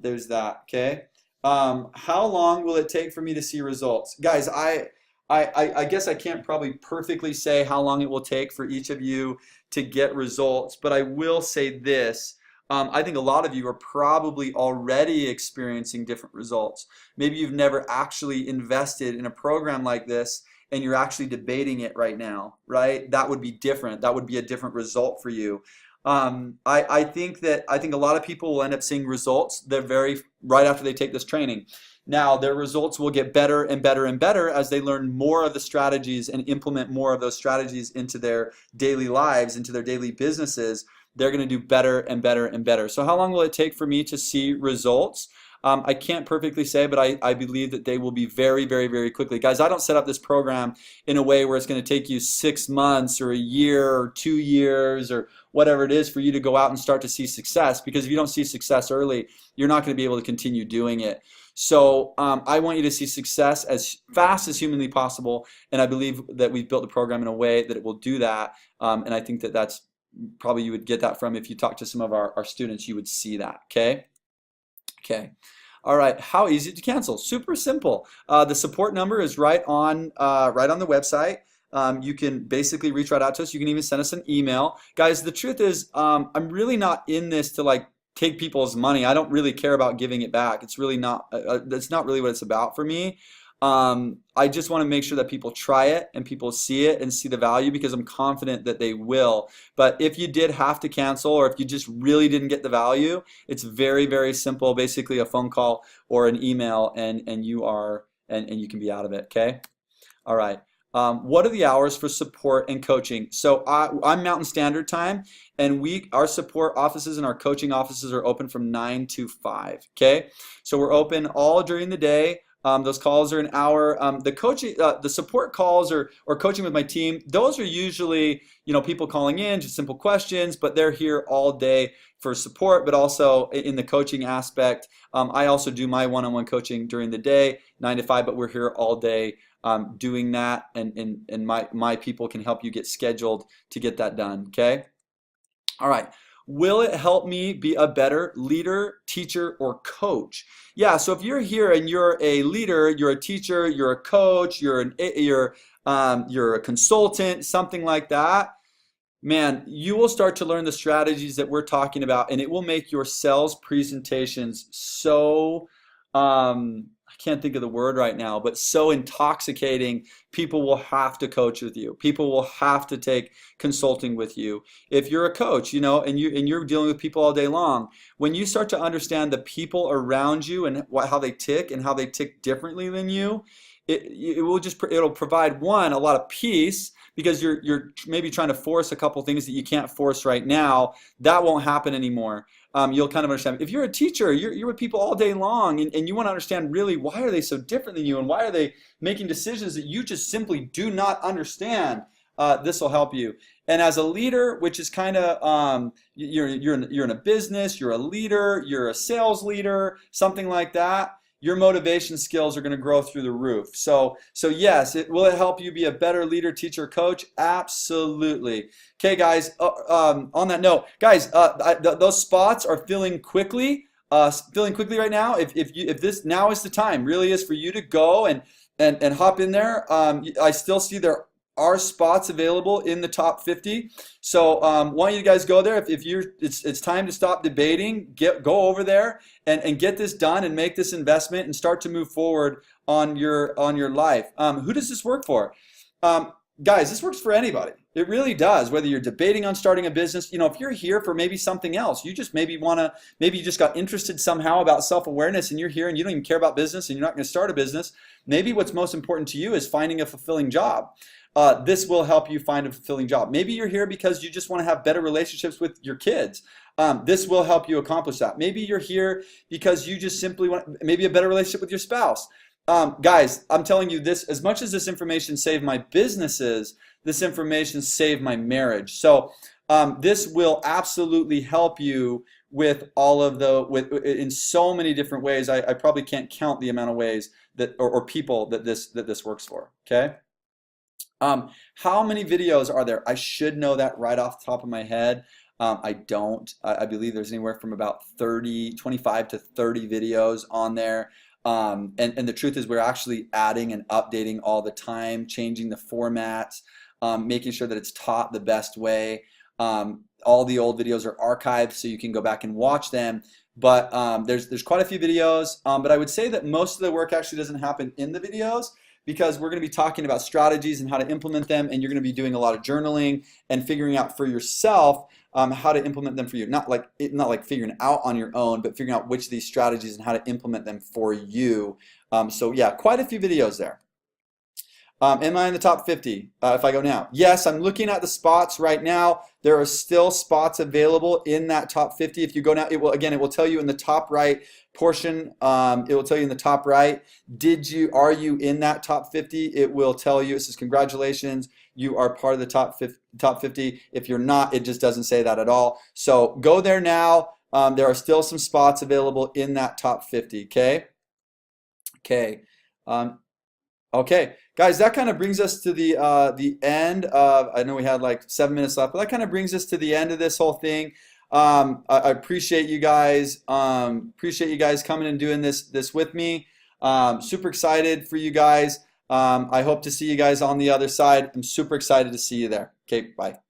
there's that, okay? How long will it take for me to see results? Guys, I guess I can't probably perfectly say how long it will take for each of you to get results, but I will say this. I think a lot of you are probably already experiencing different results. Maybe you've never actually invested in a program like this and you're actually debating it right now, right? That would be different. That would be a different result for you. I think a lot of people will end up seeing results right after they take this training. Now, their results will get better and better and better as they learn more of the strategies and implement more of those strategies into their daily lives, into their daily businesses. They're going to do better and better and better. So how long will it take for me to see results? I can't perfectly say, but I believe that they will be very, very, very quickly. Guys, I don't set up this program in a way where it's going to take you 6 months or a year or 2 years or whatever it is for you to go out and start to see success, because if you don't see success early, you're not going to be able to continue doing it. So I want you to see success as fast as humanly possible, and I believe that we've built the program in a way that it will do that, and I think that that's probably, you would get that from, if you talk to some of our students, you would see that, okay? Okay. All right, how easy to cancel? Super simple. The support number is right on the website. You can basically reach right out to us. You can even send us an email. Guys, the truth is, I'm really not in this to like take people's money. I don't really care about giving it back. It's really not, that's not really what it's about for me. I just want to make sure that people try it and people see it and see the value, because I'm confident that they will. But if you did have to cancel, or if you just really didn't get the value, it's very, very simple. Basically a phone call or an email, and you can be out of it, okay? All right. What are the hours for support and coaching? So I'm Mountain Standard Time, and our support offices and our coaching offices are open from 9 to 5, okay? So we're open all during the day. Those calls are an hour. The support calls or coaching with my team, those are usually, people calling in, just simple questions, but they're here all day for support, but also in the coaching aspect. I also do my one-on-one coaching during the day, 9 to 5, but we're here all day doing that, and my people can help you get scheduled to get that done, okay? All right. Will it help me be a better leader, teacher, or coach? Yeah, so if you're here and you're a leader, you're a teacher, you're a coach, you're a consultant, something like that, man, you will start to learn the strategies that we're talking about, and it will make your sales presentations so, I can't think of the word right now, but so intoxicating. People will have to coach with you. People will have to take consulting with you. If you're a coach, and you're dealing with people all day long, when you start to understand the people around you and how they tick and how they tick differently than you, it'll provide, one, a lot of peace, because you're maybe trying to force a couple things that you can't force right now. That won't happen anymore. You'll kind of understand. If you're a teacher, you're with people all day long, and you want to understand really why are they so different than you, and why are they making decisions that you just simply do not understand. This will help you. And as a leader, which is kind of, you're in a business, you're a leader, you're a sales leader, something like that, your motivation skills are going to grow through the roof. So yes, will it help you be a better leader, teacher, coach? Absolutely. Okay, guys, on that note, guys, those spots are filling quickly right now. If this now is the time, really is for you to go and hop in there. I still see there are spots available in the top 50. So want you guys go there. If it's time to stop debating, go over there and get this done and make this investment and start to move forward on your life. Who does this work for? Guys, this works for anybody. It really does. Whether you're debating on starting a business, if you're here for maybe something else, you just maybe you just got interested somehow about self-awareness, and you're here and you don't even care about business and you're not going to start a business. Maybe what's most important to you is finding a fulfilling job. This will help you find a fulfilling job. Maybe you're here because you just want to have better relationships with your kids. This will help you accomplish that. Maybe you're here because you just simply want maybe a better relationship with your spouse. Guys, I'm telling you this, as much as this information saved my businesses, this information saved my marriage. So this will absolutely help you with all of in so many different ways. I probably can't count the amount of ways that or people that this works for. Okay. How many videos are there? I should know that right off the top of my head. I don't. I believe there's anywhere from about 25 to 30 videos on there. And the truth is we're actually adding and updating all the time, changing the formats, making sure that it's taught the best way. All the old videos are archived so you can go back and watch them. But there's quite a few videos. But I would say that most of the work actually doesn't happen in the videos, because we're going to be talking about strategies and how to implement them, and you're going to be doing a lot of journaling and figuring out for yourself how to implement them for you. Not like figuring out on your own, but figuring out which of these strategies and how to implement them for you. So yeah, quite a few videos there. Am I in the top 50 if I go now? Yes, I'm looking at the spots right now. There are still spots available in that top 50. If you go now, it will tell you in the top right portion. It will tell you in the top right. Are you in that top 50? It will tell you. It says congratulations, you are part of the top 50. If you're not, it just doesn't say that at all. So go there now. There are still some spots available in that top 50. Okay. Okay. Okay, guys, that kind of brings us to the end of. I know we had like 7 minutes left, but that kind of brings us to the end of this whole thing. I appreciate you guys. Appreciate you guys coming and doing this with me. Super excited for you guys. I hope to see you guys on the other side. I'm super excited to see you there. Okay, bye.